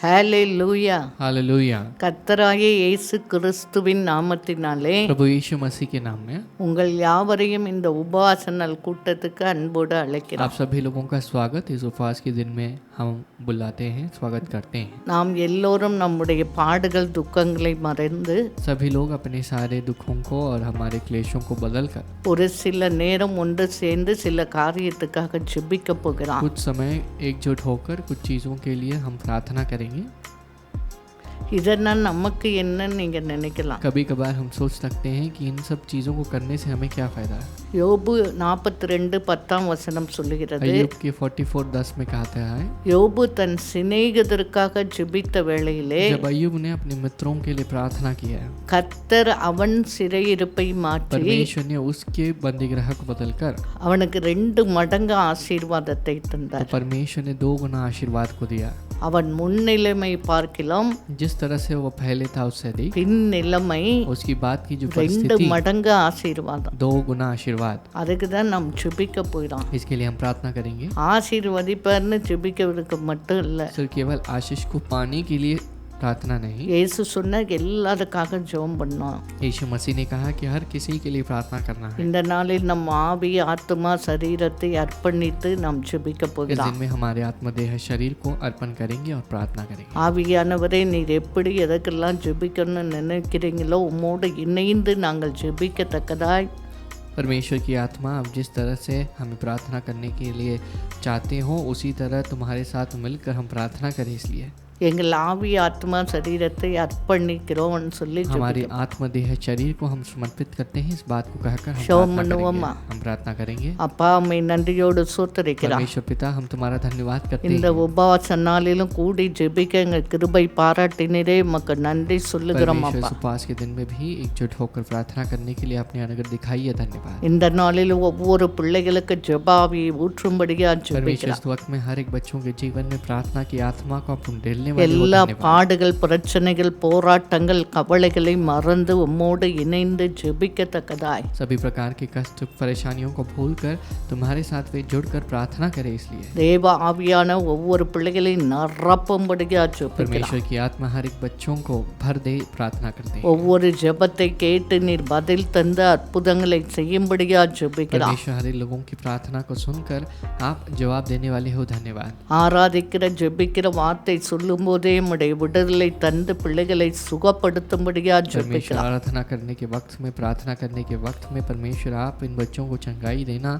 ஹalleluya. Hallelujah. கர்த்தராகிய இயேசு கிறிஸ்துவின் நாமத்தினாலே प्रभु यीशु मसीह के नाम में உங்கள் யாவரையும் இந்த உபவாச நாள் கூட்டத்துக்கு அன்போடு அழைக்கிறோம். आप सभी लोगों का स्वागत इस उपवास के दिन में हम बुलाते हैं, स्वागत करते हैं। நாம் எல்லோரும் நம்முடைய பாடுகள் துக்கங்களை மறந்து सभी लोग अपने सारे दुखों को और हमारे क्लेशों को बदल कर ஒரு சில நேரம் ஒன்று சேர்ந்து சில காரியத்துக்காக ஜெபிக்க போகிறோம். कुछ समय एकजुट होकर कुछ चीज़ों के लिए हम प्रार्थना करेंगे। இதனால் நமக்கு என்னன்னு நீங்க நினைக்கலாம். कभी कभार हम सोच सकते हैं कि इन सब चीज़ों को करने से हमें क्या फ़ायदा है। யோபு 42:10 சொல்லுகிறது, अय्यूब के 44:10 में कहता है, யோபு தன் சிநேகிதருக்காக ஜெபித்த வேளையிலே जब अय्यूब ने अपने मित्रों के लिए प्रार्थना किया, கர்த்தர் அவன் சிறையிருப்பை மாற்றி परमेश्वर ने उसके बंदीगृह को बदलकर அவனுக்கு 2 மடங்கு ஆசீர்வாதத்தை तो தந்தார். परमेश्वर ने 2 गुना आशीर्वाद को दिया। அவன் முன்னிலைமை பார்க்கலாம் जिस तरह से वो पहले था उससे अधिक பின் நிலைமை उसकी बात की जो 2 परिस्थिति, மடங்கு ஆசீர்வாதம். 2 गुना आशीर्वाद। அதுக்கு தான் நாம் ஜெபிக்க போகிறோம். इसके लिए हम प्रार्थना करेंगे। ஆசீர்வதிப்பார்னு ஜெபிக்கிறதுக்கு மட்டும் இல்லை, सिर्फ केवल आशीष को पाने के लिए प्रार्थना नहीं, இயேசு சொன்ன எல்லாருக்காக ஜெபம் பண்ணோம். यीशु मसीह ने कहा कि हर किसी के लिए प्रार्थना करना है। இந்த நாளில் நம் ஆவி ஆத்மா சரீரத்தை அர்ப்பணித்து நாம் ஜெபிக்க इस போகிறோம். दिन में हमारे आत्मदेह शरीर को अर्पण करेंगे और प्रार्थना करेंगे। ஆவியானவரே, நீர் எப்படி எதற்கெல்லாம் ஜெபிக்கணும்னு நினைக்கிறீங்களோ உம்மோடு இணைந்து நாங்கள் ஜெபிக்கத்தக்கதாய் परमेश्वर की आत्मा अब जिस तरह से हमें प्रार्थना करने के लिए चाहते हो उसी तरह तुम्हारे साथ मिलकर हम प्रार्थना करें। इसलिए எங்கள் ஆவி ஆத்மா சரீரத்தை அர்ப்பணிக்கிறோம்னு சொல்லி हमारे आत्मदेह शरीर को हम समर्पित करते हैं। इस बात को कहकर हम शोम प्रार्थना मनुवम्मा। करेंगे। हम प्रार्थना करेंगे। அப்பா அம்மை நன்றியோடு சோத்தரிக்கிறோம். परमेश्वर पिता, हम तुम्हारा धन्यवाद करते இந்த हैं। உபவாச நாளிலும் கூடி ஜெபிக்க எங்கள் கிருபை பாராட்டினரே உமக்கு நன்றி சொல்லுகிறோம். परमेश्वर அப்பா इस उपवास के दिन में भी एकजुट होकर प्रार्थना करने के लिए अपने अनुग्रह दिखाई है, धन्यवाद। இந்த நாளில் ஒவ்வொரு பிள்ளைகளுக்கு ஜெபாவி ஊற்றும்படியா परमेश्वर ஜெபிக்கிறோம். इस वक्त में हर एक बच्चों के जीवन में प्रार्थना की आत्मा को अपन ढेलने वाले हो, எல்லா धन्यवाद। பாடுகள் பிரச்சனைகள் போராட்டங்கள் கவலைகளை மறந்து உம்மோடு இணைந்து ஜெபிக்கத்தக்கதாய் सभी प्रकार के कष्ट परेशानियों को भूलकर तुम्हारे साथ वे जुड़कर प्रार्थना करें। इसलिए தேவ ஆவியான ஒவ்வொரு பிள்ளைகளையும் நிரப்பும்படியா ஜெபிக்கிறோம். परमेश्वर की आत्मा हर एक बच्चों को भर दे, प्रार्थना करते हैं। ஒவ்வொரு ஜெபத்தை கேட்டு நீர் பதில் தந்து அற்புதங்களை செய்யும்படியா ஜெபிக்கிறோம். परमेश्वर हर एक लोगों की प्रार्थना को सुनकर आप जवाब देने वाले हो, धन्यवाद। ஆராதிக்கிற ஜெபிக்கிற வார்த்தை சொல்லும் போதே உம்முடைய விடுதலை தந்து பிள்ளைகளை சுகப்படுத்தும்படியா परमेश्वर ஜெபிக்கிறோம். आराधना करने के वक्त में, प्रार्थना करने के वक्त में परमेश्वर आप इन बच्चों को चंगाई देना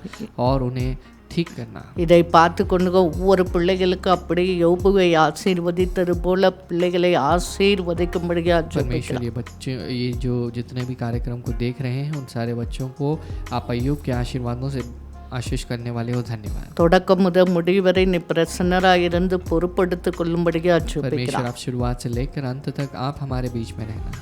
और उन्हें ठीक करना। இதை பார்த்து கொண்டு ஒவ்வொரு பிள்ளைகளுக்கு அப்படியே யோபுவை ஆசீர்வதித்தது போல பிள்ளைகளை ஆசீர்வதிக்கும்படியா परमेश्वर ஜெபிக்கிறோம். ये बच्चे, ये जो जितने भी कार्यक्रम को देख रहे हैं उन सारे बच्चों को आप अय्यूब के आशीर्वादों से आशीष करने वाले हो, धन्यवाद। தொடக்கம் முதல் முடிவரை நீ பிரசன்னராயிருந்து பொறுப்படுத்திக் கொள்ளும்படியா परमेश्वर ஜெபிக்கிறோம். आप शुरुआत से लेकर अंत तक आप हमारे बीच में रहना।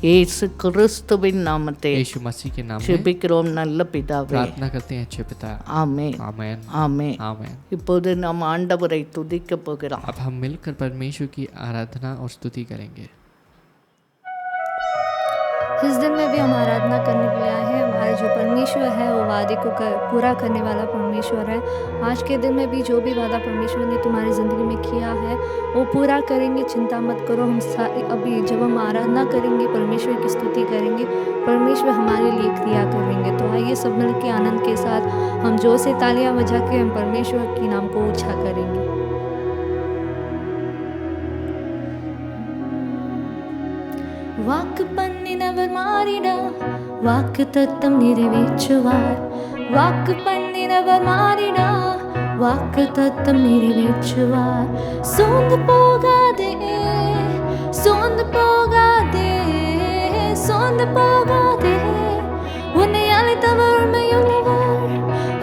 இயேசு கிறிஸ்துவின் நாமத்தை यीशु मसीह के नाम में ஜெபிக்கிறோம் நல்ல பிதாவே. प्रार्थना करते हैं, अच्छे पिता। ஆமென் आमेन, ஆமென். आमेन। இப்போது நாம் ஆண்டவரை துதிக்க போகிறோம். अब हम मिलकर परमेश्वर की आराधना और स्तुति करेंगे। इस दिन में भी हम आराधना करने के लिए आए हैं। हमारा जो परमेश्वर है वो वादे को पूरा करने वाला परमेश्वर है। आज के दिन में भी जो भी वादा परमेश्वर ने तुम्हारी ज़िंदगी में किया है वो पूरा करेंगे, चिंता मत करो। हम अभी जब हम आराधना करेंगे, परमेश्वर की स्तुति करेंगे, परमेश्वर हमारे लिए क्रिया करेंगे। तो आइए सब मिल के आनंद के साथ हम जोर से तालियां बजा के हम परमेश्वर के नाम को ऊंचा करेंगे। வாக்கு பண்ணினவர் மாறிட வாக்கு தத்தம் நிறைவேற்றுவார். வாக்கு பண்ணினவர் மாறிட வாக்கு தத்தம் நிறைவேற்றுவார். சோர்ந்து போகாதே, சோர்ந்து போகாதே, சோர்ந்து போகாதே, உன்னை அழைத்தவர் உண்மையுள்ளவர்.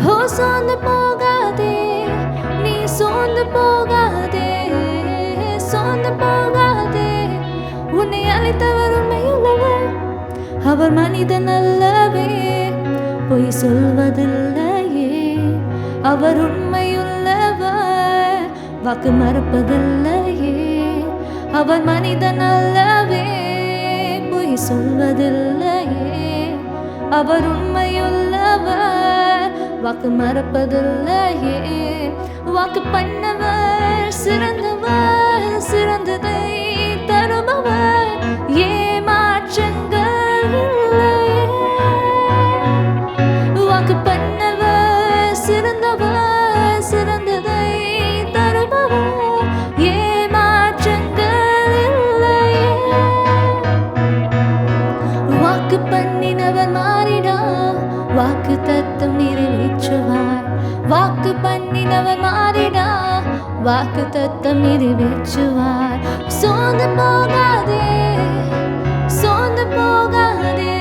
ஓ சோர்ந்து போகாதே, நீ சோர்ந்து போகாதே, சோர்ந்து போகாதே, உன்னை அழைத்தவர் உண்மையுள்ளவர். அவர் மனிதன் அல்லவே, பொய் சொல்வதில்லையே. அவர் உண்மையுள்ளவர், வாக்கு மறுப்பதில்லையே. அவர் மனிதன் அல்லவே, பொய் சொல்வதில்லையே. அவர் உண்மையுள்ளவர், வாக்கு மறப்பதில்லையே. வாக்கு பண்ணவர் சிறந்தவர், சிறந்ததை தருபவர், ஏமாற்றங்கள் இல்லையே. வாக்கு பண்ணவர் சிறந்தவர், சிறந்ததை தருபவர், ஏமாற்றங்கள் இல்லையே. வாக்கு பண்ணினவர் மாறிடா, வாக்கு தத்தம் நிறைவேற்றுவார். வாக்கு பண்ணினவர் மாறிடா, வாக்கு தத்தம் நிறைவேற்றுவார். சோர்ந்து போகாதே, சோர்ந்து போகாதே,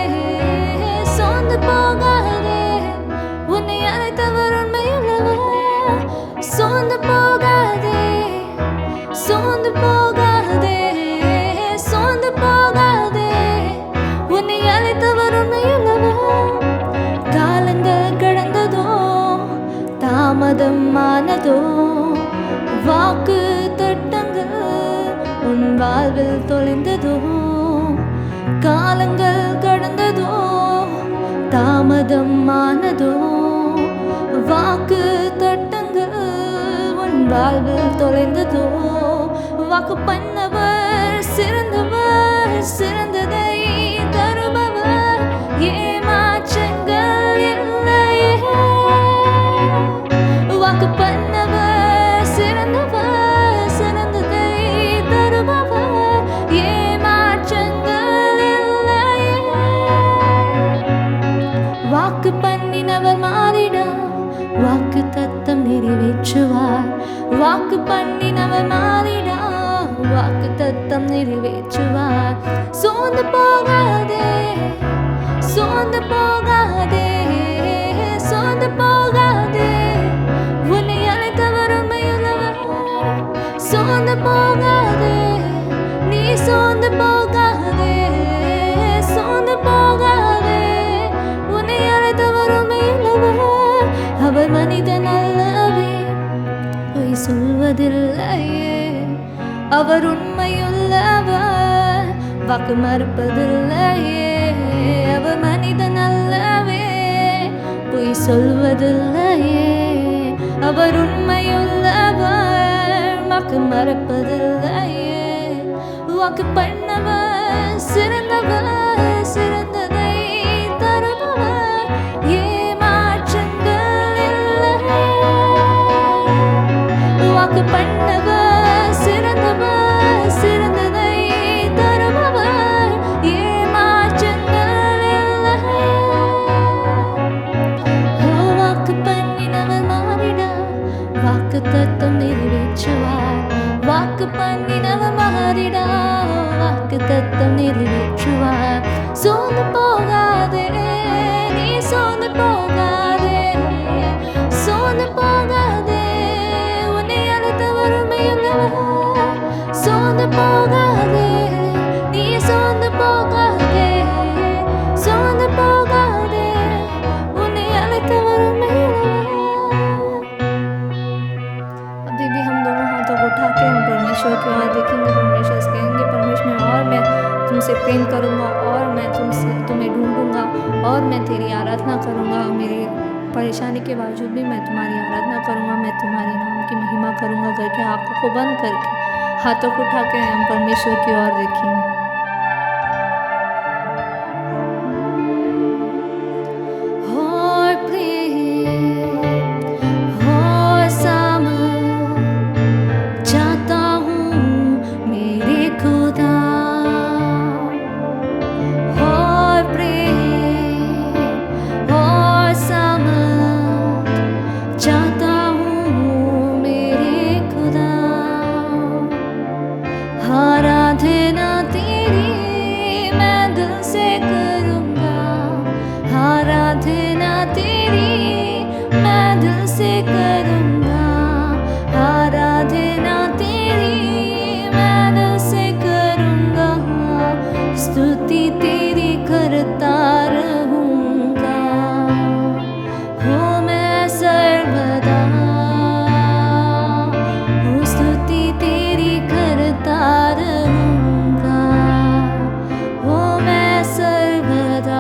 சோர்ந்து போகாதே, உன்னை அழைத்தவர் உண்மையுள்ளவர். சோர்ந்து போகாதே, சோர்ந்து போகாதே, சோர்ந்து போகாதே, உன்னை அழைத்தவர் உண்மையுள்ளவர். காலங்கள் கடந்ததோ, தாமதம் ஆனதோ, வாக்கு தட்டங்கள் உன் வாழ்வில் தொலைந்ததோ. காலங்கள் கடந்ததோ, தாமதம் ஆனதோ, வாக்கு தட்டங்கள் உன் வாழ்வில் தொலைந்ததோ. வாக்கு பண்ணவர் சிறந்தவர், சிறந்ததை தருபவர், ஏமாற்றங்கள் இல்லையே. வாக்கு பண்ணவர் சிறந்தவர், சிறந்ததை தருபவர், ஏமாற்றங்கள் இல்லையே. வாக்கு பண்ணினவர் மாறிடா, வாக்கு தத்தம் நிறைவேற்றுவார். வாக்கு பண்ணினவர் மாறிடா, வாக்கு தத்தம் நிறைவேற்றுவார். சோர்ந்து போகாதே, சோர்ந்து போகாதே, சோர்ந்து போகாதே, உன்னை அழைத்தவர் உண்மையுள்ளவர். சோர்ந்து போகாதே, நீ சோர்ந்து போகாதே, சோர்ந்து போகாதே, உன்னை அழைத்தவர் உண்மையுள்ளவர். அவர் மனிதன் அல்லவே, பொய் சொல்வதில்லையே. அவர் உண்மையுள்ளவர், வாக்கு மறுப்பதில்லையே. அவர் மனிதன் அல்லவே, பொய் சொல்வதில்லையே. அவர் உண்மையுள்ளவர், வாக்கு மறப்பதில்லையே. வாக்கு பண்ணவர் சிறந்தவர், சிறந்ததை தருபவர், ஏமாற்றங்கள் இல்லையே. வாக்கு பண்ணவர் சிறந்தவர், சிறந்ததை தருபவர், ஏமாற்றங்கள் இல்லையே. வாக்கு பண்ணினவர் மாறிடா, வாக்கு தத்தம் நிறைவேற்றுவார். வாக்கு பண்ணினவர் மாறிடா, வாக்கு தத்தம் நிறைவேற்றுவார். சோர்ந்து போகாதே, நீ சோர்ந்து போகாதே, சோர்ந்து போகாதே, உன்னை அழைத்தவர் உண்மையுள்ளவர். சோர்ந்து போகாதே, நீ சோர்ந்து போகாதே, சோர்ந்து போகாதே, उन्हें अழைத்தவர் உண்மையுள்ளவர். अभी भी हम दोनों हाथों को उठा के हम परमेश्वर की ओर देखेंगे. परमेश्वर से कहेंगे, परमेश्वर और मैं तुमसे प्रेम करूँगा, और मैं तुम्हें ढूंढूंगा, और मैं तेरी आराधना करूँगा. मेरी परेशानी के बावजूद भी मैं तुम्हारी आराधना करूँगा, मैं तुम्हारे नाम की महिमा करूँगा करके आँखों को बंद करके हाथों को उठा के हम परमेश्वर की ओर देखेंगे. आराधना तेरी मैं दिल से करूँगा, आराधना तेरी मैं दिल से करूँगा, आराधना तेरी मैं दिल से करूँगा. स्तुति तेरी करता रहूँगा, हो मैं सर्वदा. स्तुति तेरी करता रहूँगा, हो मैं सर्वदा.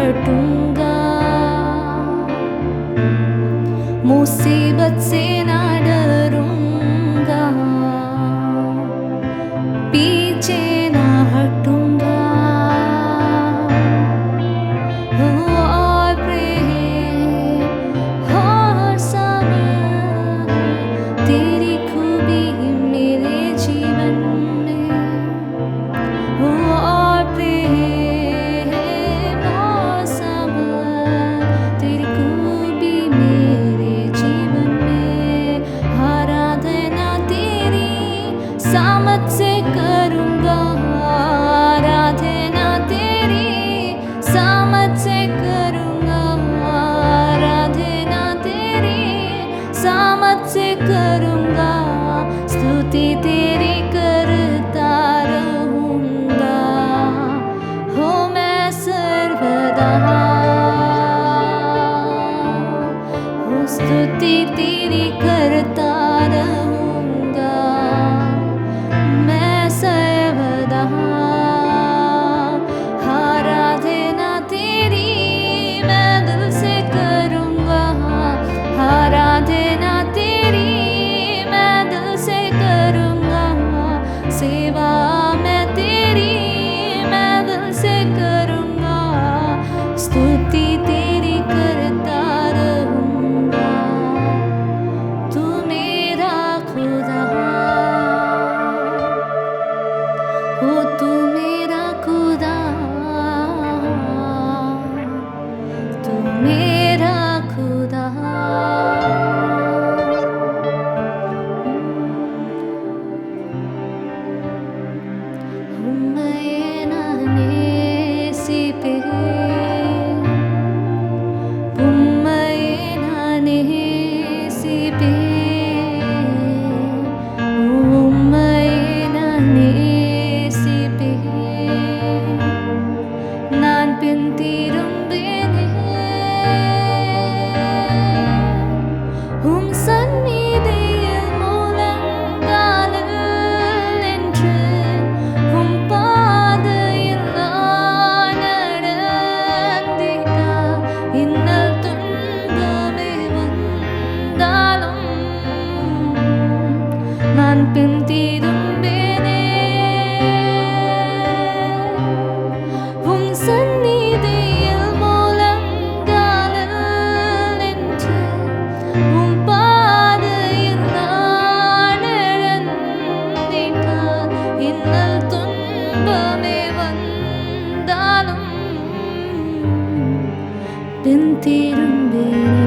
हटूंगा, मुसीबत से ना डरूंगा, पीछे ना हटूंगा। और प्रेम और समझ तेरी खूबी मेरे जीवन में, और प्रेम और समझ तेरी खूबी मेरे जीवन में। आराधना तेरी सामत से करूँगा, आराधना तेरी सामत से करूँगा, आराधना तेरी सामत से करूँगा, स्तुति तेरी करता रहूँगा, हो मैं सर्वदा, हो स्तुति तेरी करता रहूँगा, मैं सर्वदा। आराधना तेरी मैं दिल से करूँगा, आराधना तेरी मैं दिल से करूँगा, सेवा मैं तेरी मैं दिल से करूँगा, स्तुति तेरी करता रहूँगा। तू मेरा खुदा, हो तू मेरा खुदा, तू मेरा खुदा। நான் பின் திரும்பினேன் உம் சந்நிதியில் முழங்காலில் நின்று உம் பாதையில் நான் நடந்திட, இன்னல் துன்பமே வந்தாலும் நான் பின் திரும்பினேன் உம் சந்நிதியில் முழங்காலில் நின்று உம் பாதையில் நான் நடந்திட, இன்னல் துன்பமே வந்தாலும் பின் திரும்பினேன்।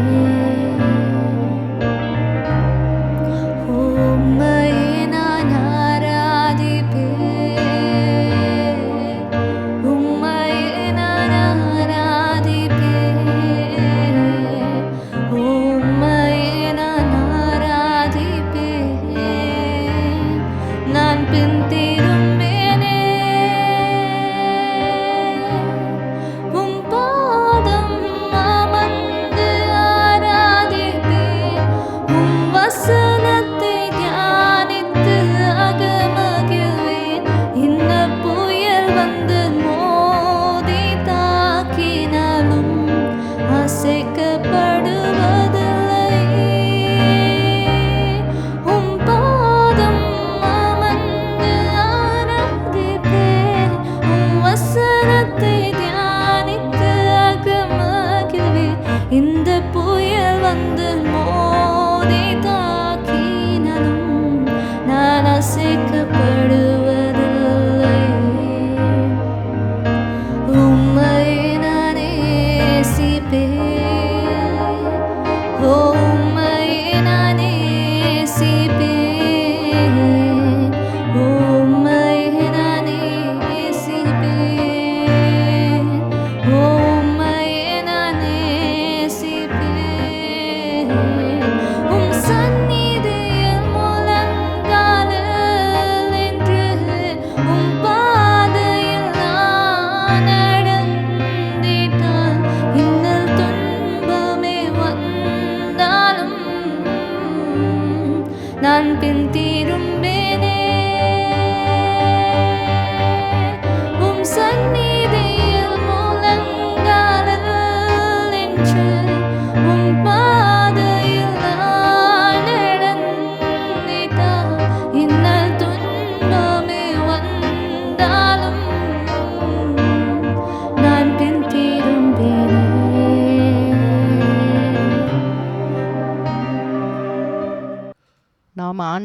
உம்மையே நான் ஆராதிப்பேன், உம்மையே நான் ஆராதிப்பேன், உம்மையே நான் ஆராதிப்பேன், நான் பின் திரும்பினேன் உம் பாதம் அமர்ந்திட,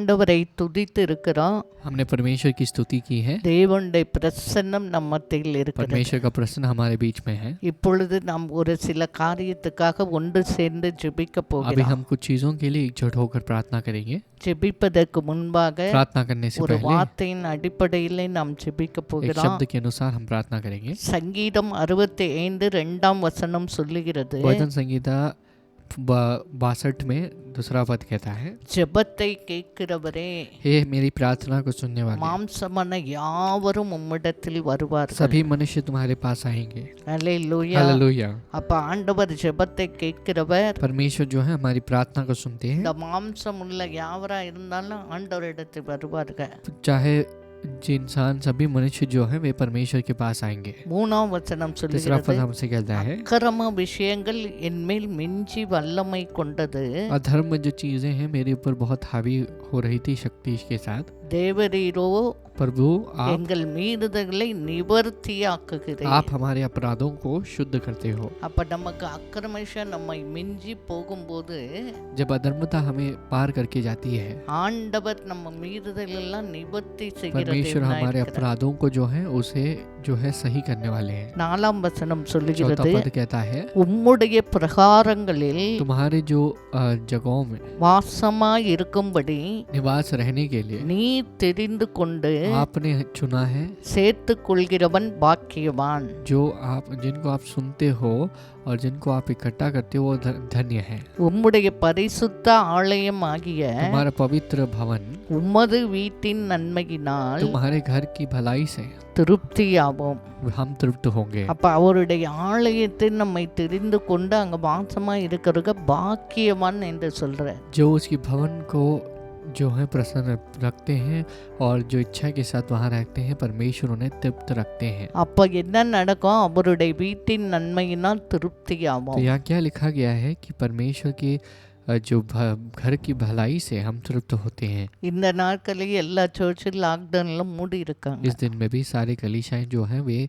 ஆண்டவரை துதித்து இருக்கிறோம். हमने परमेश्वर की स्तुति की है, தேவனுடைய பிரசன்னம் நம்ம மத்தியில் இருக்கிறது. परमेश्वर का प्रसन्न हमारे बीच में है। இப்பொழுது நாம் ஒரு சில காரியத்துக்காக ஒன்று சேர்ந்து ஜெபிக்க अभी போகிறோம். हम कुछ चीजों के लिए एकजुट होकर प्रार्थना करेंगे। ஜெபிப்பதற்கு முன்பாக प्रार्थना करने से ஒரு पहले வார்த்தையின் அடிப்படையில் நாம் ஜெபிக்க एक போகிறோம். शब्द के अनुसार हम प्रार्थना करेंगे। சங்கீதம் 65:2 சொல்லுகிறது, वचन संगीता 62 में दूसरा पद कहता है, ஜெபத்தை கேட்கிறவரே, हे मेरी प्रार्थना को सुनने वाले மாம்சமான யாவரும் உம்மிடத்தில் வருவார்கள். सभी मनुष्य तुम्हारे पास आएंगे। அல்லேலூயா. हालेलुया। அப்ப ஆண்டவர் ஜெபத்தை கேட்கிறவர். परमेश्वर जो है हमारी प्रार्थना को सुनते हैं। இந்த மாம்சம் உள்ள யாவரா இருந்தாலும் ஆண்டவரிடத்தில் வருவார்கள். चाहे जो इंसान सभी मनुष्य जो है वे परमेश्वर के पास आएंगे। 3 तीसरा சொல்லுகிறது, पद हमसे कहता है, அக்கிரம விஷயங்கள் என்மேல் மிஞ்சி வல்லமை கொண்டது, अधर्म जो चीजें हैं मेरे ऊपर बहुत हावी हो रही थी शक्ति के साथ। தேவரீரோ प्रभु आप எங்கள் மீறுதல்களை நிவர்த்தியாக்குகிறீர். आप हमारे अपराधों को शुद्ध करते हो। அப்ப நமக்கு அக்கிரமம் நம்மை மிஞ்சி போகும்போது जब अधर्मता हमें पार करके जाती है, ஆண்டவர் நம்ம மீறுதல் எல்லாம் நிவர்த்தி செய்கிற परमेश्वर தேவனாய் हमारे இருக்கிறார். अपराधों को जो है उसे जो है सही करने वाले हैं। 4 चौथा சொல்லுகிறது, पद कहता है, உம்முடைய பிரகாரங்களில் तुम्हारे जो जगहों में வாசமாய் இருக்கும்படி निवास रहने के लिए நீ தெரிந்து கொண்டு आपने चुना है। சேர்த்துக் கொள்கிறவன் பாக்கியவான். जो आप जिनको आप सुनते हो और जिनको आप इकट्ठा करते हो वो धन्य है। உம்முடைய பரிசுத்த ஆலயம் ஆகிய तुम्हारा पवित्र भवन உமது வீட்டின் நன்மையினால் तुम्हारे घर की भलाई से திருப்தியாவோம். हम तृप्त होंगे। அப்ப அவருடைய ஆலயத்தை நம்மை தெரிந்து கொண்டு அங்க வாசமா இருக்கிறவங்க பாக்கியவான் என்று சொல்ற. जो उसकी भवन को जो है प्रसन्न रखते हैं और जो इच्छा के साथ वहाँ रहते हैं, परमेश्वर उन्हें तृप्त रखते हैं। அப்ப என்ன நடக்கும்? அவருடைய வீட்டின் நன்மையினால் திருப்தியாவோம். तो यहाँ क्या लिखा गया है कि परमेश्वर की जो घर की भलाई से हम तृप्त होते हैं। இந்த நாட்களில் எல்லா சர்ச்சில் லாக்டவுன்ல மூடி இருக்காங்க. इस दिन में भी सारे कलीसियाएं जो हैं वे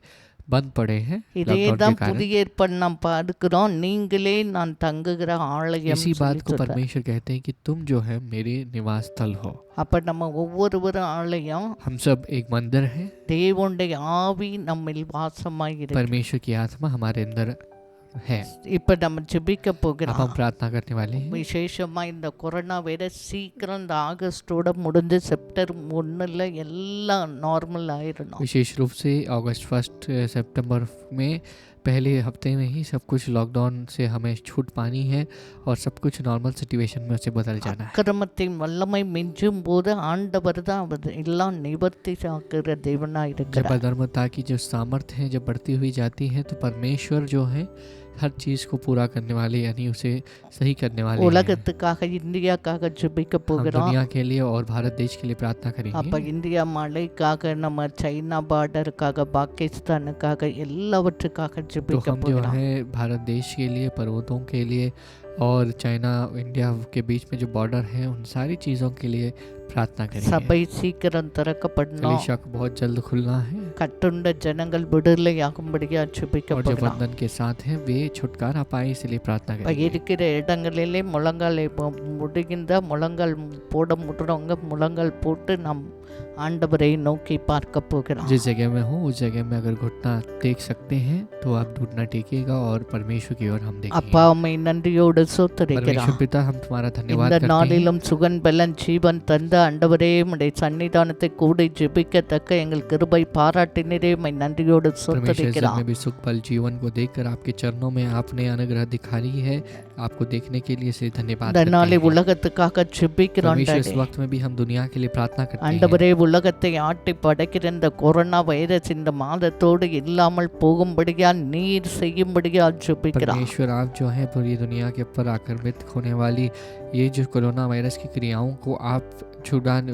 बंद पड़े हैं இதே लॉकडाउन தான் के कारण। புதிய ஏற்பாடு நாம் பார்க்கிறோம். நீங்களே நான் தங்குகிற ஆலயம் इसी बात को சொல்லி சொல்றார். परमेश्वर कहते हैं कि तुम जो है मेरे निवास स्थल हो। அப்ப நம்ம ஒவ்வொருவரும் ஆலயம், हम सब एक मंदिर हैं। தேவனுடைய ஆவி நம்மில் வாசமாய் இருக்கு. परमेश्वर की आत्मा हमारे अंदर है। இப்ப நம்ம ஜெபிக்க अब போகிறோம். हम प्रार्थना करने वाले हैं। விசேஷமா இந்த கொரோனா வைரஸ் சீக்கிரம் இந்த ஆகஸ்டோட முடிஞ்சு செப்டம்பர் 1 எல்லாம் நார்மல் ஆயிடணும். विशेष रूप से अगस्त 1 सितंबर में पहले हफ्ते में ही सब कुछ लॉकडाउन से हमें छूट पानी है और सब कुछ नॉर्मल सिचुएशन में उसे बदल जाना है। அக்கிரமத்தின் வல்லமை மிஞ்சும் போது ஆண்டவர் தான் அவர் எல்லாம் நிவர்த்தி ஆக்குற தேவனாய் जब இருக்கிறார். अधर्मता की जो सामर्थ्य है जब बढ़ती हुई जाती है तो परमेश्वर जो है हर चीज को पूरा करने वाले यानी उसे सही करने वाले हैं। உலகத்துக்காக இந்தியாக்காக ஜெபிக்க हम போகிறோம். दुनिया के लिए और भारत देश के लिए प्रार्थना அப்ப करेंगे। இந்தியா மழைக்காக, நம்ம சைனா பார்டருக்காக, பாகிஸ்தானுக்காக எல்லாவற்றுக்காக तो ஜெபிக்க हम जो போகிறோம். है भारत देश के लिए, पर्वतों के लिए और चाइना इंडिया के बीच में जो बॉर्डर है उन सारी चीज़ों के लिए प्रार्थना करेंगे। சபை சீக்கிரம் திறக்கப்படணும். कलीसिया को बहुत जल्द खुलना है கட்டுண்ட ஜனங்கள் விடுதலை ஆகும்படியா और जो ஜெபிக்கப்படணும். बंधन के साथ हैं वे छुटकारा पाए इसलिए प्रार्थना இப்ப करेंगे। இருக்கிற இடங்களிலே முழங்கால் முடிகின்ற முழங்கால் போட முட்டுறவங்க முழங்கால் போட்டு நாம் ஆண்டவரை நோக்கி பார்க்க போகிறோம். जिस जगह में हो उस जगह में अगर घुटना टेक सकते हैं तो आप घुटना टेकिएगा और परमेश्वर की ओर हम அப்பா देखेंगे। உம்மை நன்றியோடு परमेश्वर சோத்தரிக்கிறோம். पिता हम तुम्हारा धन्यवाद இந்த करते हैं। நாளிலும் சுகன் பலன் ஜீவன் தந்த ஆண்டவரே, உம்முடைய சன்னிதானத்தை கூடி ஜெபிக்கத்தக்க எங்கள் கிருபை பாராட்டினரே, உம்மை நன்றியோடு परमेश्वर इस समय சோத்தரிக்கிறோம். भी सुख बल जीवन को देखकर आपके चरणों में आपने अनुग्रह दिखाई है, आपको देखने के लिए से धन्यवाद இந்த करते நாளை हैं। உலகத்துக்காக ஜெபிக்கிறோம். परमेश्वर इस वक्त में भी हम दुनिया के लिए प्रार्थना करते हैं। ஆண்டவரே, உலகத்தை ஆட்டி படைக்கிற இந்த கொரோனா வைரஸ் இந்த மாதத்தோடு இல்லாமல் போகும்படியா நீர் செய்யும்படியா ஜெபிக்கிறோம். परमेश्वर आप जो है पूरी दुनिया के ऊपर आक्रमित होने वाली ये जो कोरोना वायरस की क्रियाओं को आप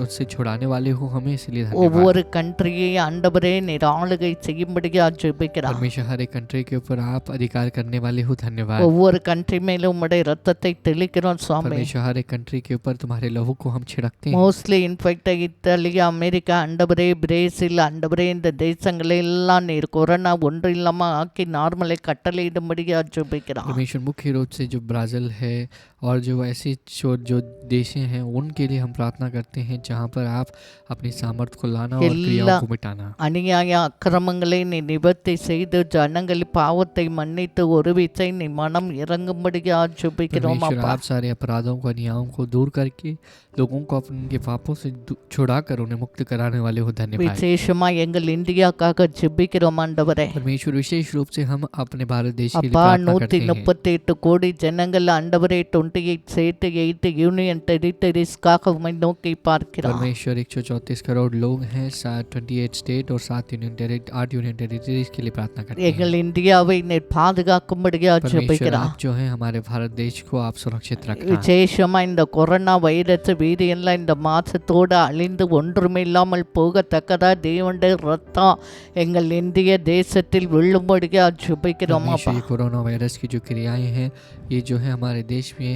उससे छुड़ाने वाले हो, हमें इसलिए धन्यवाद। ஒவ்வொரு கண்ட்ரியை ஆண்டவரே நீர் ஆளுகை செய்யும்படியா ஜெபிக்கிறோம். परमेश्वर हर एक कंट्री के ऊपर आप अधिकार करने वाले हो, धन्यवाद। ஒவ்வொரு கண்ட்ரி மேலும் உம்முடைய ரத்தத்தை தெளிக்கிறோம் சுவாமி. परमेश्वर हर एक कंट्री के ऊपर तुम्हारे लहू को हम छिड़कते हैं। மோஸ்ட்லி இன்ஃபெக்ட் இத்தாலி, அமெரிக்கா, ஆண்டவரே பிரேசில், ஆண்டவரே இந்த தேசங்களை எல்லாம் நீர் கொரோனா ஒன்று இல்லாம ஆக்கி நார்மலை கட்டளையிடும்படியா ஜெபிக்கிறோம். परमेश्वर मुख्य रूप से जो ब्राज़ील है और जो ऐसी जो देशें हैं उनके लिए हम प्रार्थना करते हैं जहाँ पर आप अपनी सामर्थ्य को लाना और क्रियाओं को मिटाना। அநியாய அக்கிரமங்களை நீ நிவர்த்தி செய்து ஜனங்கள் பாவத்தை மன்னித்து ஒரு விசை நீ மனம் இறங்கும்படியா ஜெபிக்கிறோம் परमेश्वर அப்பா. आप सारे अपराधों को अन्यायों को दूर करके लोगों को उनके पापों से छुड़ाकर उन्हें मुक्त कराने वाले हो धन्यवाद। விசேஷமா எங்கள் இந்தியாக்காக ஜெபிக்கிறோம் ஆண்டவரே. परमेश्वर विशेष रूप से हम अपने भारत देश के लिए அப்பா प्रार्थना करते हैं। 138 கோடி ஜனங்கள் ஆண்டவரே 28 ஸ்டேட் 8 யூனியன் டெரிட்டரிஸ்க்காக உம்மை நோக்கி பார்க்கிறோம். परमेश्वर 134 करोड़ लोग हैं, 28 स्टेट और 8 यूनियन टेरिटरीज के लिए प्रार्थना करते हैं। எங்கள் இந்தியாவை நீர் பாதுகாக்கும்படியா परमेश्वर ஜெபிக்கிறோம். आप जो है हमारे भारत देश को आप सुरक्षित रखना। விசேஷமா இந்த கொரோனா வைரஸ் வீரியெல்லாம் இந்த மாசத்தோடு அழிந்து ஒன்றுமில்லாமல் போகத்தக்கதா தேவனுடைய ரத்தம் எங்கள் இந்திய தேசத்தில் விழும்படியா ஜெபிக்கிறோம் அப்பா. परमेश्वर ये कोरोना वायरस की जो क्रियाएं हैं ये जो है हमारे देश में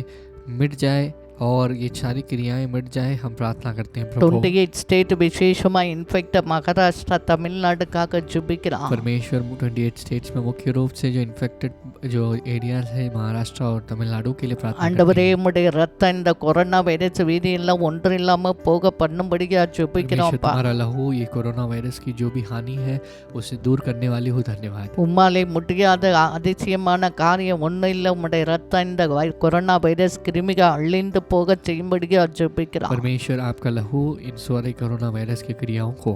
मिट जाए और ये सारी क्रियाएं मिट जाए, हम प्रार्थना करते हैं प्रभु। 28 स्टेट विशेषमा इन्फेक्ट महाराष्ट्र तमिलनाडुக்காக ஜெபிக்கிறோம். परमेश्वर 28 स्टेट्स में मुख्य रूप से जो इन्फेक्टेड जो एरियाज है महाराष्ट्र और तमिलनाडु के लिए प्रार्थना ஆண்டவரே करते हैं। உம்முடைய ரத்தம் இந்த கொரோனா வைரஸ் வீரியெல்லாம் ஒன்று இல்லாம போக பண்ணும்படியா ஜெபிக்கிறோம் परमेश्वर அப்பா. तुम्हारा लहू ये कोरोना वायरस की जो भी हानि है उसे दूर करने वाले हो धन्यवाद। உம்மாலே முடியாத அதிசயமான காரியம் ஒன்றும் இல்லை. உம்முடைய ரத்தம் இந்த கொரோனா வைரஸ் கிருமிகள் அழிந்து போக செய்யும்படியா ஜெபிக்கிறோம். परमेश्वर आपका लहू इन सारे कोरोना वायरस की क्रियाओं को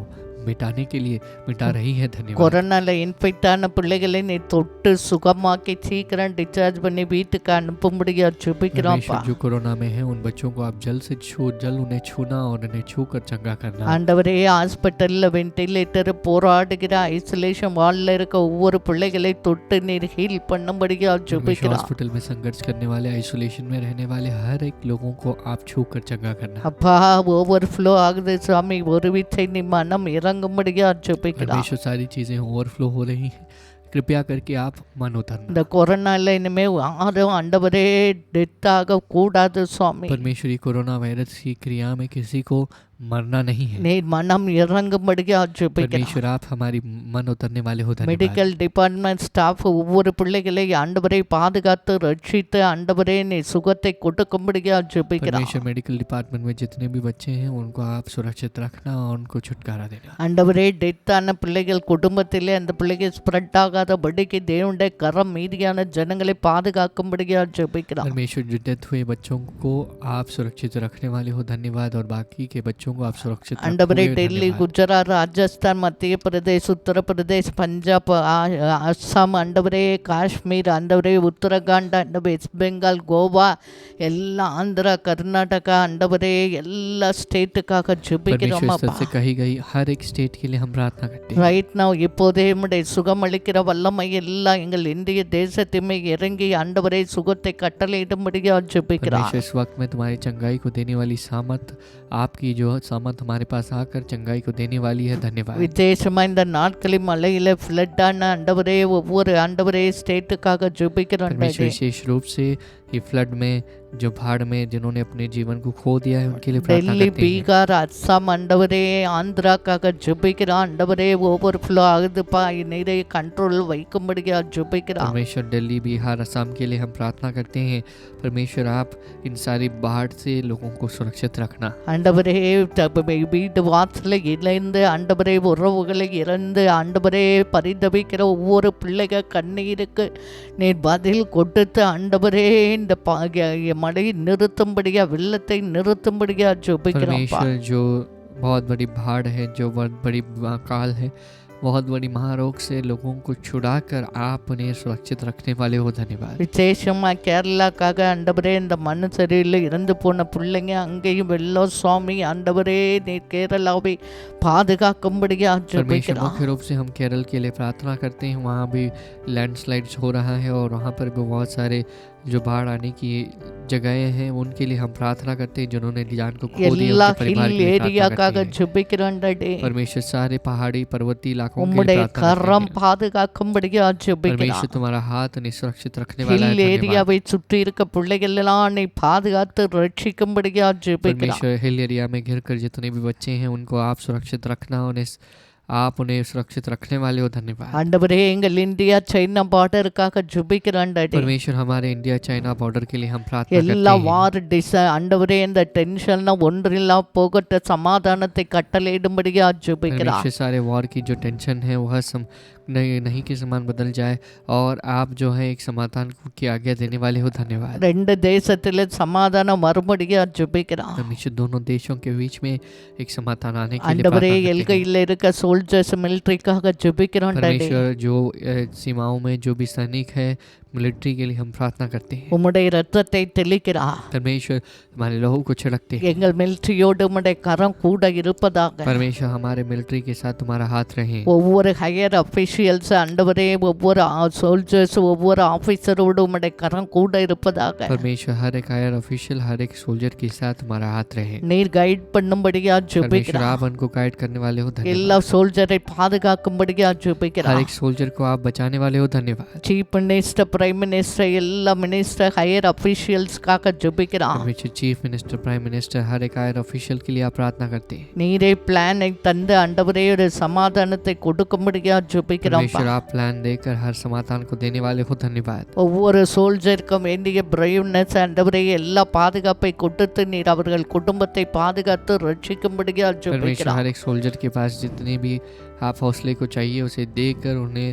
मिटाने के लिए मिटा रही है धन्यवाद। கொரோனால இன்ஃபெக்ட் ஆன பிள்ளைகளை நீ தொட்டு சுகமாக்கி சீக்கிரம் டிஸ்சார்ஜ் பண்ணி வீட்டுக்கு அனுப்பும்படியா ஜெபிக்கிறோம்ப்பா. परमेश्वर जो कोरोना में है उन बच्चों को आप जल्द से जल उन्हें छूना और उन्हें छूकर चंगा करना। ஆண்டவரே ஹாஸ்பிட்டல்ல வென்டிலேட்டர் போராடுகிற ஐசோலேஷன் வார்டில் இருக்க ஒவ்வொரு பிள்ளைகளை தொட்டு நீர் ஹீல் பண்ணும்படியா ஜெபிக்கிறோம். हॉस्पिटल में संघर्ष करने वाले आइसोलेशन में रहने वाले हर एक लोगों को आप छूकर चंगा करना। அப்பா ஓவர்ஃப்ளோ ஆகுது சாமி, ஒரு வீச்சை நீ மனம் இறங்கும்படியா ஜெபிக்கிறோம். परमेश्वर सारी चीजें ओवरफ्लो हो रही हैं, कृपया करके आप मन उतरना। இந்த கொரோனால இனிமே யாரும் ஆண்டவரே டெத் ஆக கூடாது சுவாமி. परमेश्वर ये कोरोना वायरस की क्रिया में किसी को मरना नहीं है। நீர் மனம் இறங்கும்படியா ஜெபிக்கிறோம். परमेश्वर आप हमारी मन उतरने वाले हो धन्यवाद। மெடிக்கல் டிபார்ட்மெண்ட் ஸ்டாஃப் ஒவ்வொரு பிள்ளைகளை ஆண்டவரை பாதுகாத்து ரட்சித்து ஆண்டவரே நீ சுகத்தை கொடுக்கும்படியா ஜெபிக்கிறோம். परमेश्वर मेडिकल डिपार्टमेंट में जितने भी बच्चे हैं उनको आप सुरक्षित रखना और उनको छुटकारा देना। ஆண்டவரே டெத் ஆன பிள்ளைகள் குடும்பத்திலே அந்த பிள்ளைகள் ஸ்ப்ரெட் ஆகாதபடிக்கு தேவனுடைய கரம் மீதியான ஜனங்களை பாதுகாக்கும்படியா ஜெபிக்கிறோம். परमेश्वर जो डेथ हुए बच्चों को आप सुरक्षित रखने वाले हो धन्यवाद और बाकी के बच्चों को आप सुरक्षित ஆண்டவரே रखोगे டெல்லி, धन्यवाद। குஜராத், ராஜஸ்தான், மத்திய பிரதேஷ், உத்தரப்பிரதேஷ், பஞ்சாப், அஸ்ஸாம், ஆண்டவரே காஷ்மீர், ஆண்டவரே உத்தரகாண்ட், ஆண்டவரே வெஸ்ட் பெங்கால், கோவா, எல்லா ஆந்திரா, கர்நாடகா, ஆண்டவரே எல்லா ஸ்டேட்டுக்காக ஜெபிக்கிறோம் परमेश्वर அப்பா. सबसे कही गई हर एक स्टेट के लिए हम प्रार्थना करते हैं। ரைட் நவ் இப்போதே உம்முடைய சுகமளிக்கிற வல்லமை எல்லாம் எங்கள் இந்திய தேசத்திமே இறங்கி ஆண்டவரே சுகத்தை கட்டளையிடும்படியா ஜெபிக்கிறோம். परमेश्वर इस वक्त में तुम्हारी चंगाई को देने वाली सामर्थ, आपकी जो सामर्थ हमारे पास आकर चंगाई को देने वाली है धन्यवाद। விசேஷமா இந்த நாட்களில் மலையில ஃப்ளட்டான ஆண்டவரே ஒவ்வொரு ஆண்டவரே ஸ்டேட்டுக்காக ஜெபிக்கிறோம். परमेश्वर विशेष रूप से ये फ्लड में जो बाढ़ में जिन्होंने अपने जीवन को खो दिया है उनके लिए प्रार्थना டெல்லி, करते हैं। பீகார், அஸ்ஸாம், ஆண்டவரே ஆந்திராக்காக ஜெபிக்கிறோம். ஆண்டவரே ஓவர் ஃப்ளோ ஆகுதுப்பா, நிறைய கண்ட்ரோல் வைக்கும்படியா ஜெபிக்கிறோம். परमेश्वर दिल्ली, बिहार, असम के लिए हम प्रार्थना करते हैं। परमेश्वर आप इन सारी बाढ़ से लोगों को सुरक्षित रखना। ஆண்டவரே வீட்டு வாசல இழந்து ஆண்டவரே உறவுகளை இறந்து ஆண்டவரே பரிதபிக்கிற ஒவ்வொரு பிள்ளைக கண்ணீருக்கு நீர் பதில் கொடுத்து ஆண்டவரே இந்த மழையை நிறுத்தும்படியா வெள்ளத்தை நிறுத்தும்படியா ஜெபிக்கிறோம். परमेश्वर जो बहुत बड़ी बाढ़ है, जो बहुत बड़ी काल है, बहुत बड़ी महारोग से लोगों को छुड़ाकर आप उन्हें सुरक्षित रखने वाले हो धन्यवाद। விசேஷமா கேரளாக்காக ஆண்டவரே இந்த மண் சரியில் இறந்து போன பிள்ளைங்க அங்கேயும் வெள்ளம் சுவாமி ஆண்டவரே நீ கேரளாவை பாதுகாக்கும்படியா परमेश्वर ஜெபிக்கிறோம். मुख्य रूप से हम केरल के लिए प्रार्थना करते हैं। वहाँ भी लैंडस्लाइड्स हो रहा है और वहाँ पर भी बहुत सारे जो बाढ़ आने की जगहें हैं उनके लिए हम प्रार्थना करते हैं। जिन्होंने जान को खो दिया எல்லா उनके परिवार ஹில் के लिए प्रार्थना ஏரியாக்காக करते हैं। ஜெபிக்கிறோம் டாடி. परमेश्वर सारे पहाड़ी पर्वतीय इलाकों के लिए உம்முடைய प्रार्थना கரம் करते हैं। பாதுகாக்கும்படியா ஜெபிக்கிறோம். परमेश्वर तुम्हारा हाथ उन्हें सुरक्षित रखने वाला है ஹில் धन्यवाद। ஏரியாவை சுற்றி இருக்க பிள்ளைகள் எல்லாம் நீ பாதுகாத்து ரட்சிக்கும்படியா ஜெபிக்கிறோம். परमेश्वर हिल एरिया में घिर कर जितने भी बच्चे हैं उनको आप सुरक्षित रखना, उन्हें आप उन्हें सुरक्षित रखने वाले हो, धन्यवाद। ஆண்டவரே எங்கள் இந்தியா சைனா பார்டருக்காக ஜெபிக்கிறோம் டாடி परमेश्वर हमारे इंडिया चाइना बॉर्डर के लिए हम प्रार्थना எல்லா करते हैं। வார் ஆண்டவரே இந்த டென்ஷன்லாம் ஒன்றில்லா போகட்ட சமாதானத்தை கட்டளையிடும்படியா ஜெபிக்கிறோம் परमेश्वर सारे वॉर की जो टेंशन है वह नहीं के समान बदल जाए और आप जो है एक समाधान की आज्ञा देने वाले हो, धन्यवाद। ரெண்டு தேசத்துல சமாதானம் மறுபடியா ஜெபிக்கிறோம் परमेश्वर दोनों देशों के बीच में एक समाधान आने के लिए ஆண்டவரே प्रार्थना करते हैं। எல்கையில் இருக்க சோல்ஜர்ஸ் மிலிட்டரிக்காக ஜெபிக்கிறோம் டாடி परमेश्वर जो सीमाओं में जो भी सैनिक है मिलिट्री के लिए हम प्रार्थना करते हैं। உம்முடைய இரத்தத்தை தெளிக்கிறா परमेश्वर हमारे लहू को छिड़कते हैं। எங்கள் மிலிட்டரியோடு உம்முடைய கரம் கூட இருப்பதாக परमेश्वर हमारे मिलिट्री के साथ तुम्हारा हाथ रहे। ஒவ்வொரு ஹையர் அஃபிஷியல்ஸ் ஆண்டவரே ஒவ்வொரு சோல்ஜர்ஸ் ஒவ்வொரு ஆபீசரோடு உம்முடைய கரம் கூட இருப்பதாக परमेश्वर हर एक हायर ऑफिशियल हर एक सोल्जर के साथ हमारा हाथ रहे। நீர் கைட் பண்ணும்படியா परमेश्वर ஜெபிக்கிறா आप उनको गाइड करने वाले हो, धन्यवाद। எல்லா சோல்ஜரை பாதுகாக்கும்படியா ஜெபிக்கிறா हर एक सोल्जर को आप बचाने वाले हो, धन्यवाद। சீஃப் மினிஸ்டர் பிரைம் மினிஸ்டர் எல்லா மினிஸ்டர் ஹையர் அஃபிஷியல்ஸ்க்காக ஜெபிக்கிறா परमेश्वर चीफ मिनिस्टर प्राइम मिनिस्टर हर एक हायर ऑफिशियल के लिए आप प्रार्थना करते हैं। நீரே பிளானை தந்து ஆண்டவரே ஒரு சமாதானத்தை கொடுக்கும்படியா ஜெபிக்கிறோம் परमेश्वर आप प्लान देकर हर समाधान को देने वाले हो, धन्यवाद। ஒவ்வொரு சோல்ஜருக்கும் வேண்டிய பிரைவ்னஸ் ஆண்டவரே எல்லா பாதுகாப்பை கொடுத்து நீர் அவர்கள் குடும்பத்தை பாதுகாத்து ரட்சிக்கும்படியா परमेश्वर ஜெபிக்கிறோம் हर एक सोल्जर के पास जितने भी आप हौसले को चाहिए उसे देकर उन्हें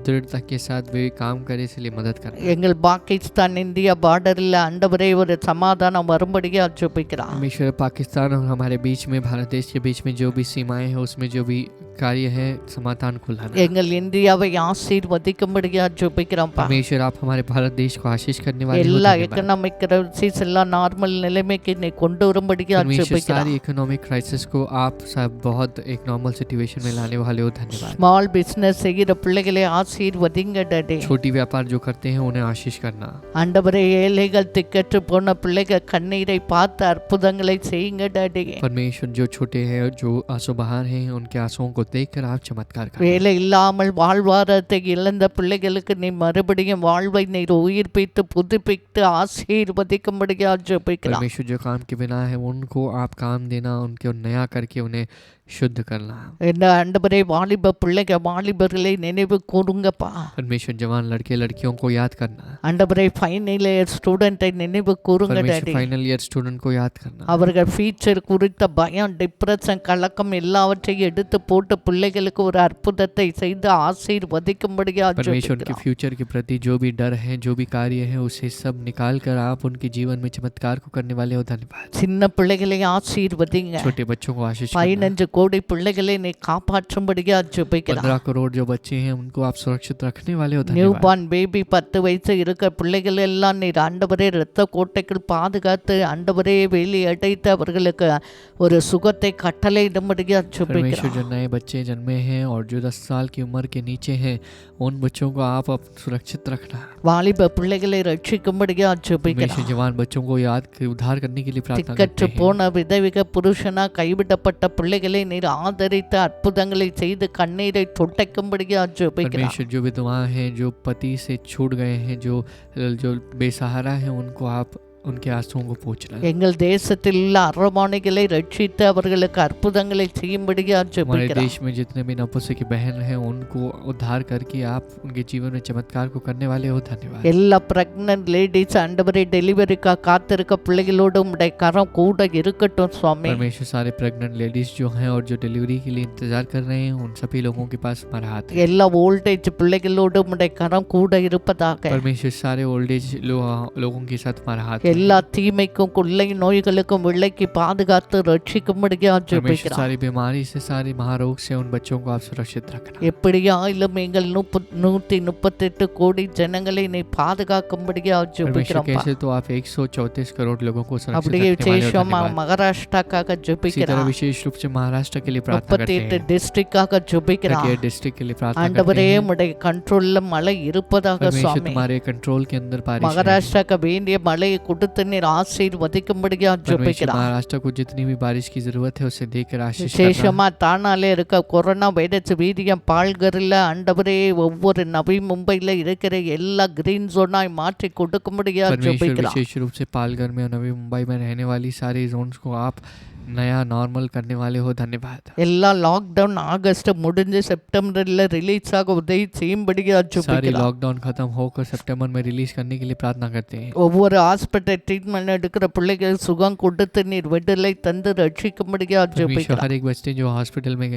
दृढ़ता के साथ वे काम करे, इसलिए मदद करना। எங்கள் பாகிஸ்தான் இந்தியா பார்டரில் ஆண்டவரே ஒரு சமாதானம் வரும்படியா ஜெபிக்கிறோம் परमेश्वर पाकिस्तान और हमारे बीच में भारत देश के बीच में जो भी सीमाएं हैं उसमें जो भी कार्य है समाधान को लाना। எங்கள் இந்தியாவை ஆசீர்வதிக்கும்படியா ஜெபிக்கிறோம் परमेश्वर आप हमारे भारत देश को आशीष करने वाले हो, எல்லா धन्यवाद। எக்கனாமிக் கிரைசிஸ் எல்லாம் நார்மல் நிலைமைக்கு நீ கொண்டு வரும்படியா परमेश्वर ஜெபிக்கிறோம் सारी इकोनॉमिक क्राइसिस को आप सब बहुत एक नॉर्मल सिचुएशन में लाने वाले हो, धन्यवाद। ஸ்மால் பிசினஸ் செய்கிற பிள்ளைகளை ஆசீர்வதிங்க டாடி छोटी व्यापार जो करते हैं उन्हें आशीष करना। ஆண்டவரே ஏழைகள் திக்கற்று போன பிள்ளைகள் கண்ணீரை பார்த்து அற்புதங்களை செய்யுங்க டாடி परमेश्वर जो छोटे हैं जो आंसू बहार हैं उनके आंसुओं को देखकर आप चमत्कार करें। வேலை இல்லாமல் வாழ்வாரத்தை இழந்த பிள்ளைகளுக்கு நீ மறுபடியும் வாழ்வை நீர் உயிர்ப்பித்து புதுப்பித்து ஆசீர்வதிக்கும்படியா ஜெபிக்கிறோம் परमेश्वर जो काम के बिना है उनको आप काम देना, उनको नया करके उन्हें शुद्ध करना। என்ன ஆண்டவரே வாலிப பிள்ளைகள் வாலிபர்களை நினைவு கூறுங்கப்பா परमेश्वर जवान लड़के लड़कियों को याद करना। ஆண்டவரே ஃபைனல் இயர் ஸ்டூடெண்ட்டை நினைவு கூறுங்க परमेश्वर டாடி फाइनल ईयर स्टूडेंट को याद करना। அவர்கள் ஃபியூச்சர் குறித்த பயம் டிப்ரெஷன் கலக்கம் எல்லாவற்றையும் எடுத்து போட்டு பிள்ளைகளுக்கு ஒரு அற்புதத்தை செய்து ஆசீர்வதிக்கும்படியா परमेश्वर उनके ஜெபிக்கிறோம் फ्यूचर के प्रति जो भी डर है जो भी कार्य है उसे सब निकाल कर आप उनके जीवन में चमत्कार को करने वाले हो, धन्यवाद। சின்ன பிள்ளைகளை ஆசீர்வதிங்க छोटे बच्चों को आशीष करना। 15 கோடி பிள்ளைகளை நீ காப்பாற்றும்படியா ஜெபிக்கிறோம் 15 करोड़ जो बच्चे हैं उनको आप सुरक्षित रखने वाले हो, நியூ धन्यवाद। பார்ன் பேபி 10 வயசு இருக்க பிள்ளைகள் எல்லாம் நீர் ஆண்டவரே இரத்த கோட்டைக்குள் பாதுகாத்து ஆண்டவரே வேலி அடைத்து அவர்களுக்கு ஒரு சுகத்தை கட்டளையிடும்படியா परमेश्वर ஜெபிக்கிறோம் जो नए बच्चे जन्मे हैं और जो 10 साल की उम्र के नीचे हैं उन बच्चों को आप सुरक्षित रखना। வாலிப பிள்ளைகளை ரட்சிக்கும்படியா ஜெபிக்கிறோம் परमेश्वर जवान बच्चों को उद्धार करने के लिए प्रार्थना करते திக்கற்று हैं। போன விதவிக புருஷனா கைவிடப்பட்ட பிள்ளைகளை நீர் ஆதரித்து அற்புதங்களை செய்து கண்ணீரை துடைக்கும்படியா ஜெபிக்கிறோம் परमेश्वर जो विधवा हैं जो पति से छूट गए हैं जो बेसहारा हैं उनको आप उनके आंसुओं को पोंछना। எங்கள் தேசத்தில் உள்ள அரவாணிகளை ரட்சித்து அவர்களுக்கு அற்புதங்களை செய்யும்படியா हमारे ஜெபிக்கிறோம் देश में जितने भी नपुंसक बहन हैं उनको उद्धार करके आप उनके जीवन में चमत्कार को करने वाले हो, धन्यवाद। எல்லா பிரெக்னன்ட் லேடிஸ் ஆண்டவரே டெலிவரிக்கா காத்திருக்க பிள்ளைகளோடு உம்முடைய கரம் கூட இருக்கட்டும் சுவாமி परमेश्वर सारे प्रेग्नेंट लेडीज जो हैं और जो डिलीवरी के लिए इंतजार कर रहे हैं उन सभी लोगों के पास हमारा हाथ है। எல்லா ஓல்டேஜ் பிள்ளைகளோடு உம்முடைய கரம் கூட இருப்பதாக परमेश्वर सारे ओल्ड एज लोगों के साथ हमारा हाथ है। எல்லா தீமைக்கும் கொள்ளை நோய்களுக்கும் விலைக்கு பாதுகாத்து ரட்சிக்கும்படியா परमेश्वर ஜெபிக்கிறோம் सारी बीमारी से सारे महारोग से उन बच्चों को आप सुरक्षित रखना। எப்படியாயிலும் எங்கள் 138 கோடி ஜனங்களை நீ பாதுகாக்கும்படியா परमेश्वर ஜெபிக்கிறோம் कैसे तो आप 134 करोड़ लोगों को सुरक्षित அப்படியே रखने वाले हो, விசேஷமா धन्यवाद। மகாராஷ்டிராக்காக इसी तरह ஜெபிக்கிறோம் विशेष रूप से महाराष्ट्र के लिए प्रार्थना करते 38 हैं। டிஸ்ட்ரிக்டாக ஜெபிக்கிறோம் कटिहार डिस्ट्रिक्ट के लिए प्रार्थना करते ஆண்டவரே हैं। உம்முடைய கண்ட்ரோல்ல மழை இருப்பதாக परमेश्वर சுவாமி तुम्हारे कंट्रोल के अंदर बारिश है। மகாராஷ்டிராக்கு வேண்டிய மழையை கொடுத்து நீர் ஆசீர்வதிக்கும்படியா परमेश्वर ஜெபிக்கிறோம் महाराष्ट्र को जितनी भी बारिश की जरूरत है उसे देकर आशीष करना। விசேஷமா தானாலே இருக்க கொரோனா வைரஸ் வீரியம் பால்கரில் ஆண்டவரே ஒவ்வொரு நவி மும்பையில் இருக்கிற எல்லா கிரீன் ஜோனாய் மாற்றி கொடுக்கும்படியா परमेश्वर ஜெபிக்கிறோம் विशेष रूप से पालघर में और नवी मुंबई में रहने वाली सारी जोन्स को आप नया नॉर्मल करने वाले हो, धन्यवाद। எல்லா லாக்டவுன் ஆகஸ்ட் முடிஞ்சு செப்டம்பர்ல ரிலீஸ் ஆக உதவி செய்யும்படியா सारी ஜெபிக்கிறோம். लॉकडाउन खत्म होकर सितंबर में रिलीज करने के लिए प्रार्थना करते हैं। ஒவ்வொரு ஹாஸ்பிட்டல் ட்ரீட்மெண்ட் எடுக்கிற பிள்ளைகள் சுகம் கொடுத்து நீர் விடுதலை தந்து ரட்சிக்கும்படியா परमेश्वर ஜெபிக்கிறோம். हर एक बच्चे जो हॉस्पिटल में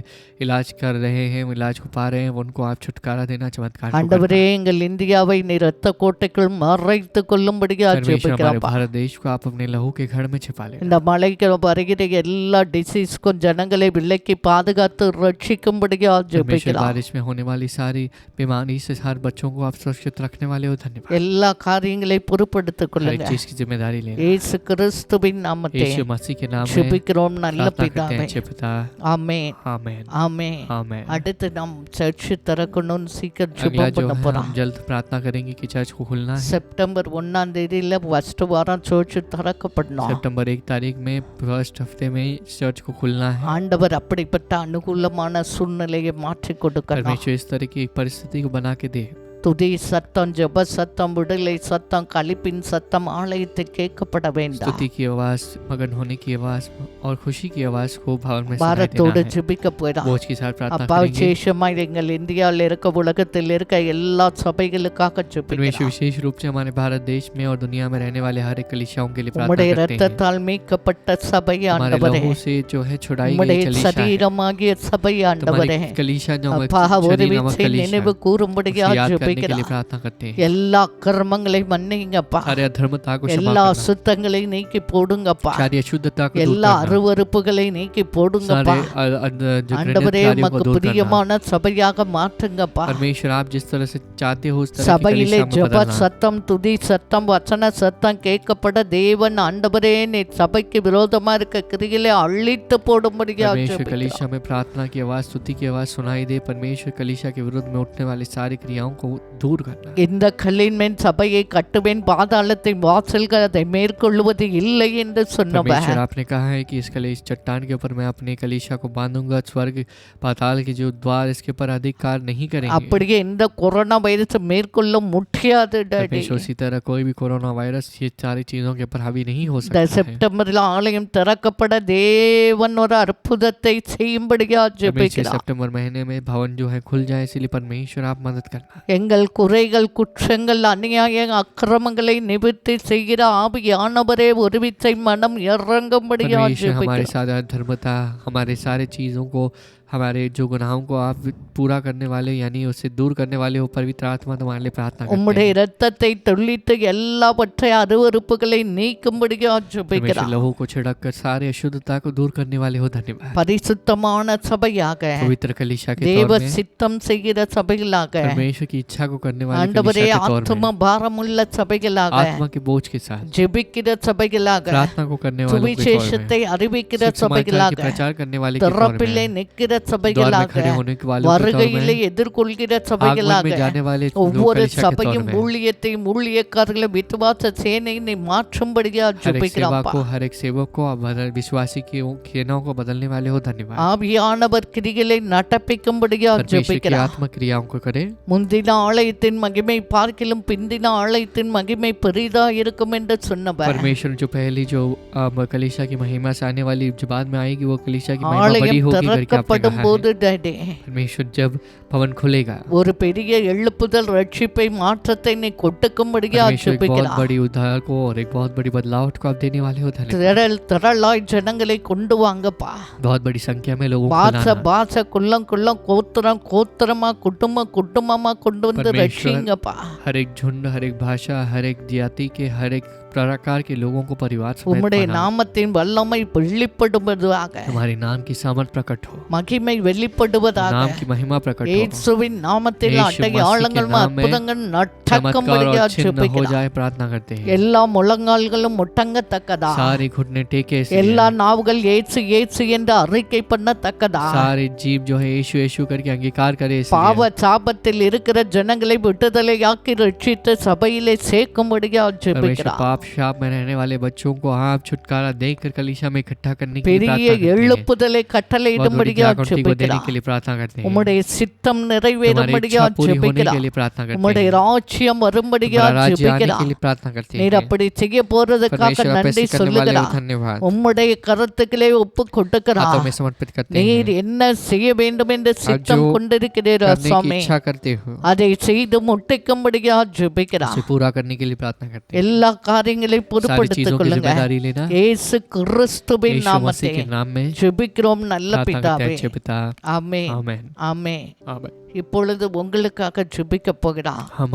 इलाज कर रहे हैं, इलाज को पा रहे हैं, उनको आप छुटकारा देना, चमत्कार को ஆண்டவரே करना। எங்கள் இந்தியாவை நீர் ரத்த கோட்டைக்குள் மறைத்து கொள்ளும்படியா परमेश्वर हमारे ஜெபிக்கிறோம். भारत देश को आप अपने लहू के घर में छिपा लेना। இந்த மலைக்கு வருகிற எல்லா டிசீஸ்க்கும் ஜனங்களை விலக்கி பாதுகாத்து ரட்சிக்கும்படியா परमेश्वर ஜெபிக்கிறோம். बारिश में होने वाली सारी बीमारी से हर बच्चों को आप सुरक्षित रखने वाले हो, धन्यवाद। எல்லா காரியங்களை பொறுப்படுத்திக் हर एक கொள்ளுங்க. चीज की जिम्मेदारी लेना। இயேசு கிறிஸ்துவின் நாமத்தை यीशु मसीह के नाम में ஜெபிக்கிறோம் நல்ல प्रार्थना करते பிதாவே. हैं, अच्छे पिता। ஆமென் आमेन ஆமென். आमेन। அடுத்து நாம் சர்ச் திறக்கணும்னு சீக்கிரம் अगला ஜெபம் जो பண்ண है போறோம். हम जल्द प्रार्थना करेंगे कि चर्च को खुलना है। செப்டம்பர் 1ஆம் தேதியில ஃபர்ஸ்ட் வாரம் சர்ச் திறக்கப்படணும். सितंबर 1 तारीख में फर्स्ट हफ्ते में चर्च को खुलना है। ஆண்டவர் அப்படிப்பட்ட அனுகூலமான சூழ்நிலையை மாற்றி கொடுக்கணும். परमेश्वर इस तरह की एक परिस्थिति को बना के दे। துதி சத்தம், ஜெப சத்தம், விடுதலை சத்தம், களிப்பின் சத்தம் ஆலயத்தை கேட்கப்பட வேண்டாம். स्तुति की आवाज, मगन होने की आवाज और खुशी की आवाज को भवन में सुनाई பாரத்தோடு देना है। ஜெபிக்க போயிடும். बोझ के साथ प्रार्थना அப்பா करेंगे। விசேஷமா எங்கள் இந்தியாவில் இருக்க உலகத்தில் இருக்க எல்லா சபைகளுக்காக परमेश्वर ஜெபிக்கிறோம். विशेष रूप से हमारे भारत देश में और दुनिया में रहने वाले हर एक कलीसियाओं के लिए உம்முடைய प्रार्थना करते हैं। இரத்தத்தால் மீட்கப்பட்ட சபை हमारे ஆண்டவரே, लहू से जो है छुड़ाई गई உம்முடைய कलीसिया है। சரீரமாகிய சபை ஆண்டவரே, तुम्हारी कलीसिया जो அப்பா ஒரு शरीर नामक வீச்சை कलीसिया நினைவு கூறும்படியா उसे याद करने के लिए ஜெபிக்கிறோம். प्रार्थना करते हैं। எல்லா கர்மங்களை மன்னிங்கப்பா. सारे अधर्मता को क्षमा எல்லா करना, அசுத்தங்களை நீக்கி போடுங்கப்பா. सारी अशुद्धता को दूर எல்லா करना, அருவருப்புகளை நீக்கி போடுங்கப்பா. सारे जो ஆண்டவரே घृणित कार्यों को உமக்கு दूर करना। பிரியமான சபையாக மாற்றுங்கப்பா. परमेश्वर आप जिस तरह से चाहते हो उस तरह की சபையிலே कलीसिया में ஜெப बदलना। சத்தம், துதி சத்தம், வசன சத்தம் கேட்கப்பட தேவன் ஆண்டவரே நீ சபைக்கு விரோதமா இருக்க கிரிகளை அழித்து போடும்படியா परमेश्वर ஜெபிக்கிறோம். कलीसिया में प्रार्थना की आवाज, स्तुति की आवाज सुनाई दे। परमेश्वर कलीसिया के विरुद्ध में उठने वाली सारी क्रियाओं को दूर करना। இந்த கல்லின் மேல் சபையை கட்டுவேன், பாதாளத்தை வாசல்கள் அதை மேற்கொள்வது இல்லை என்று சொன்னவர். परमेश्वर आपने कहा है कि इस चट्टान के ऊपर मैं अपने कलीसिया को बांधूंगा, स्वर्ग पाताल के जो द्वार इसके ऊपर अधिकार नहीं करेंगे। அப்படியே இந்த கொரோனா வைரஸ் மேற்கொள்ள முடியாது டாடி. परमेश्वर उसी तरह कोई भी कोरोना वायरस ये सारी चीजों के ऊपर हावी नहीं हो இந்த सकता है। செப்டம்பர்ல ஆலயம் திறக்கப்பட தேவன் ஒரு அற்புதத்தை செய்யும்படியா परमेश्वर ஜெபிக்கிறோம். सितंबर महीने में भवन जो है खुल जाए, इसलिए परमेश्वर आप मदद करना। எங்கள் குறைகள், குற்றங்கள், அநியாய அக்கிரமங்களை நிவர்த்தி செய்கிற ஆவியானவரே ஒரு விச்சை மனம் இறங்கும்படியா परमेश्वर हमारे ஜெபிக்கிறோம். साथ धर्मता, हमारे सारे चीज़ों को, हमारे जो गुनाहों को आप पूरा करने वाले यानी उससे दूर करने वाले हो, पवित्र आत्मा तुम्हारे लिए प्रार्थना करते உம்முடைய हैं। இரத்தத்தை தெளித்து எல்லாவற்றை அருவருப்புகளை நீக்கும்படியா परमेश्वर ஜெபிக்கிறோம். लहू को छिड़क कर सारे अशुद्धता को दूर करने वाले हो, धन्यवाद। பரிசுத்தமான சபையாக, पवित्र कलीसिया के தேவ तौर में, சித்தம் செய்கிற சபைகளாக, परमेश्वर की इच्छा को करने वाले ஆண்டவரே कलीसिया के तौर ஆத்ம में, பாரமுள்ள சபைகளாக, आत्मा के बोझ के साथ ஜெபிக்கிற சபைகளாக, प्रार्थना को करने वालों के तौर में, சுவிசேஷத்தை அறிவிக்கிற सुसमाचार की சபைகளாக, प्रचार करने वाले के तौर திறப்பிலே में, நிற்கிற द्वार में சபைகளாக, खड़े होने के वालों के तौर வருகையிலே में, எதிர்கொள்கிற आगमन சபைகளாக, में जाने वाले लोग ஒவ்வொரு कलीसिया के तौर சபையும் में, ஊழியத்தையும் ஊழியக்காரர்களை விசுவாச சேனையை மாற்றும்படியா हर एक सेवा ஜெபிக்கிறோம்ப்பா. को, हर एक सेवक को, अब विश्वासी की सेनाओं को बदलने वाले हो, धन्यवाद। ஆவியானவர் கிரிகளை நடப்பிக்கும்படியா परमेश्वर की ஜெபிக்கிறோம். आत्मा क्रियाओं को करे। முந்தின ஆலயத்தின் மகிமை பார்க்கிலும் பிந்தின ஆலயத்தின் மகிமை பெரிதா இருக்கும் என்று சொன்னவர். परमेश्वर जो पहली जो कलीसिया की महिमा से आने वाली जो बाद में आएगी वो कलीसिया की महिमा बड़ी ஆலயம் होगी करके आपने திறக்கப்படும் कहा போது है। டாடி, परमेश्वर जब भवन खुलेगा, ஒரு பெரிய எழுப்புதல் ரட்சிப்பை மாற்றத்தை நீ கொட்டுக்கும்படியா परमेश्वर एक बहुत ஜெபிக்கிறோம். बड़ी उद्धार को और एक बहुत बड़ी बदलाव को आप देने वाले हो, धन्यवाद। திரளாய் ஜனங்களை கொண்டு வாங்கப்பா. बहुत बड़ी संख्या में लोगों को பாச लाना। பாச குள்ளம் குள்ளம் கோத்திரம் கோத்திரமா குடும்பம் குடும்பமா கொண்டு வந்து परमेश्वर ரட்சிங்கப்பா. हर एक झुंड, हर एक भाषा, हर एक जाति के, हर एक प्रकार के लोगों को परिवार समेत உம்முடைய बनाओ। நாமத்தின் வல்லமை வெளிப்படுவதாக, तुम्हारे नाम की सामर्थ प्रकट हो, மகிமை வெளிப்படுவதாக, नाम की महिमा प्रकट हो, இயேசுவின் நாமத்தில் यीशु அடையாளங்கள் मसीह के नाम में அற்புதங்கள் चमत्कार நடக்கும்படியா और चिन्ह हो ஜெபிக்கிறோம். जाए, प्रार्थना करते हैं। எல்லா முழங்கால்களும் முட்டங்கத்தக்கதா, सारे घुटने टेके ऐसे எல்லா हैं। நாவுகள் இயேசு இயேசு என்று அறிக்கை பண்ணத்தக்கதா, सारे जीव जो है यीशु यीशु करके अंगीकार करे ऐसे பாவ हैं। சாபத்தில் இருக்கிற ஜனங்களை விடுதலையாக்கி ரட்சித்து சபையிலே சேர்க்கும்படியா परमेश्वर ஜெபிக்கிறோம். पाप शाप में रहने वाले बच्चों को आप छुटकारा देकर कलीसिया में इकट्ठा करने की பெரிய प्रार्थना करते हैं। எழுப்புதலை बहुत बड़ी கட்டளையிடும்படியா जागरण उनको देने ஜெபிக்கிறோம். के लिए प्रार्थना करते हैं। உம்முடைய சித்தம் तुम्हारी நிறைவேறும்படியா इच्छा पूरी होने के ஜெபிக்கிறோம். लिए प्रार्थना करते உம்முடைய हैं। ராஜ்யம் வரும்படியா तुम्हारा राज्य आने के ஜெபிக்கிறோம். लिए प्रार्थना करते நீர் हैं। அப்படி செய்ய போறதுக்காக परमेश्वर आप நன்றி ऐसे करने वाले हो, சொல்லுகிறார். धन्यवाद। உம்முடைய கரத்துக்களே ஒப்பு हाथों கொடுக்கிறார். में समर्पित करते நீர் हैं। என்ன செய்ய வேண்டும் என்று சித்தம் जो கொண்டிருக்கிறீர் करने की சுவாமி, इच्छा करते हो அதை செய்து முட்டிக்கும்படியா ஜெபிக்கிறார். उसे पूरा करने के लिए प्रार्थना करते हैं। எல்லா காரியங்களையும் सारी பொறுப்படுத்திக் चीजों की கொள்ளுங்க. जिम्मेदारी लेना இயேசு கிறிஸ்துவின் यीशु நாமத்தை मसीह के नाम में ஜெபிக்கிறோம் நல்ல प्रार्थना करते பிதாவே. हैं। अच्छे पिता, ஆமென் आमेन ஆமென். आमेन। இப்பொழுது உங்களுக்காக ஜெபிக்க போகிறார். हम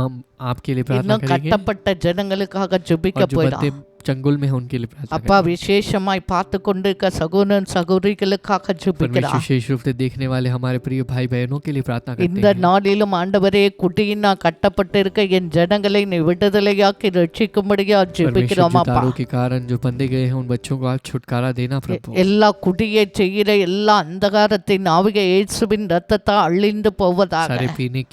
आपके लिए प्रार्थना இன்னும் करेंगे கட்டப்பட்ட ஜனங்களுக்காக ஜெபிக்க और जो போகிறார். बंदे चंगुल में हैं उनके लिए प्रार्थना அப்பா करेंगे। விசேஷமாய் பார்த்து கொண்டிருக்க சகோதரன் சகோதரிகளுக்காக परमेश्वर ஜெபிக்கிறார். विशेष रूप से देखने वाले हमारे प्रिय भाई बहनों के लिए प्रार्थना இந்த करते हैं। நாளிலும் ஆண்டவரே குடியினா கட்டப்பட்டிருக்க என் ஜனங்களை நீ விடுதலையாக்கி ரட்சிக்கும்படியா परमेश्वर ஜெபிக்கிறோம் जो அப்பா. दारू के कारण जो बंधे गए हैं उन बच्चों को आप छुटकारा देना प्रभु। எல்லா குடியை செய்கிற எல்லா அந்தகாரத்தின் ஆவிக இயேசுவின் ரத்தத்தால் அழிந்து போவதாக. सारे पीने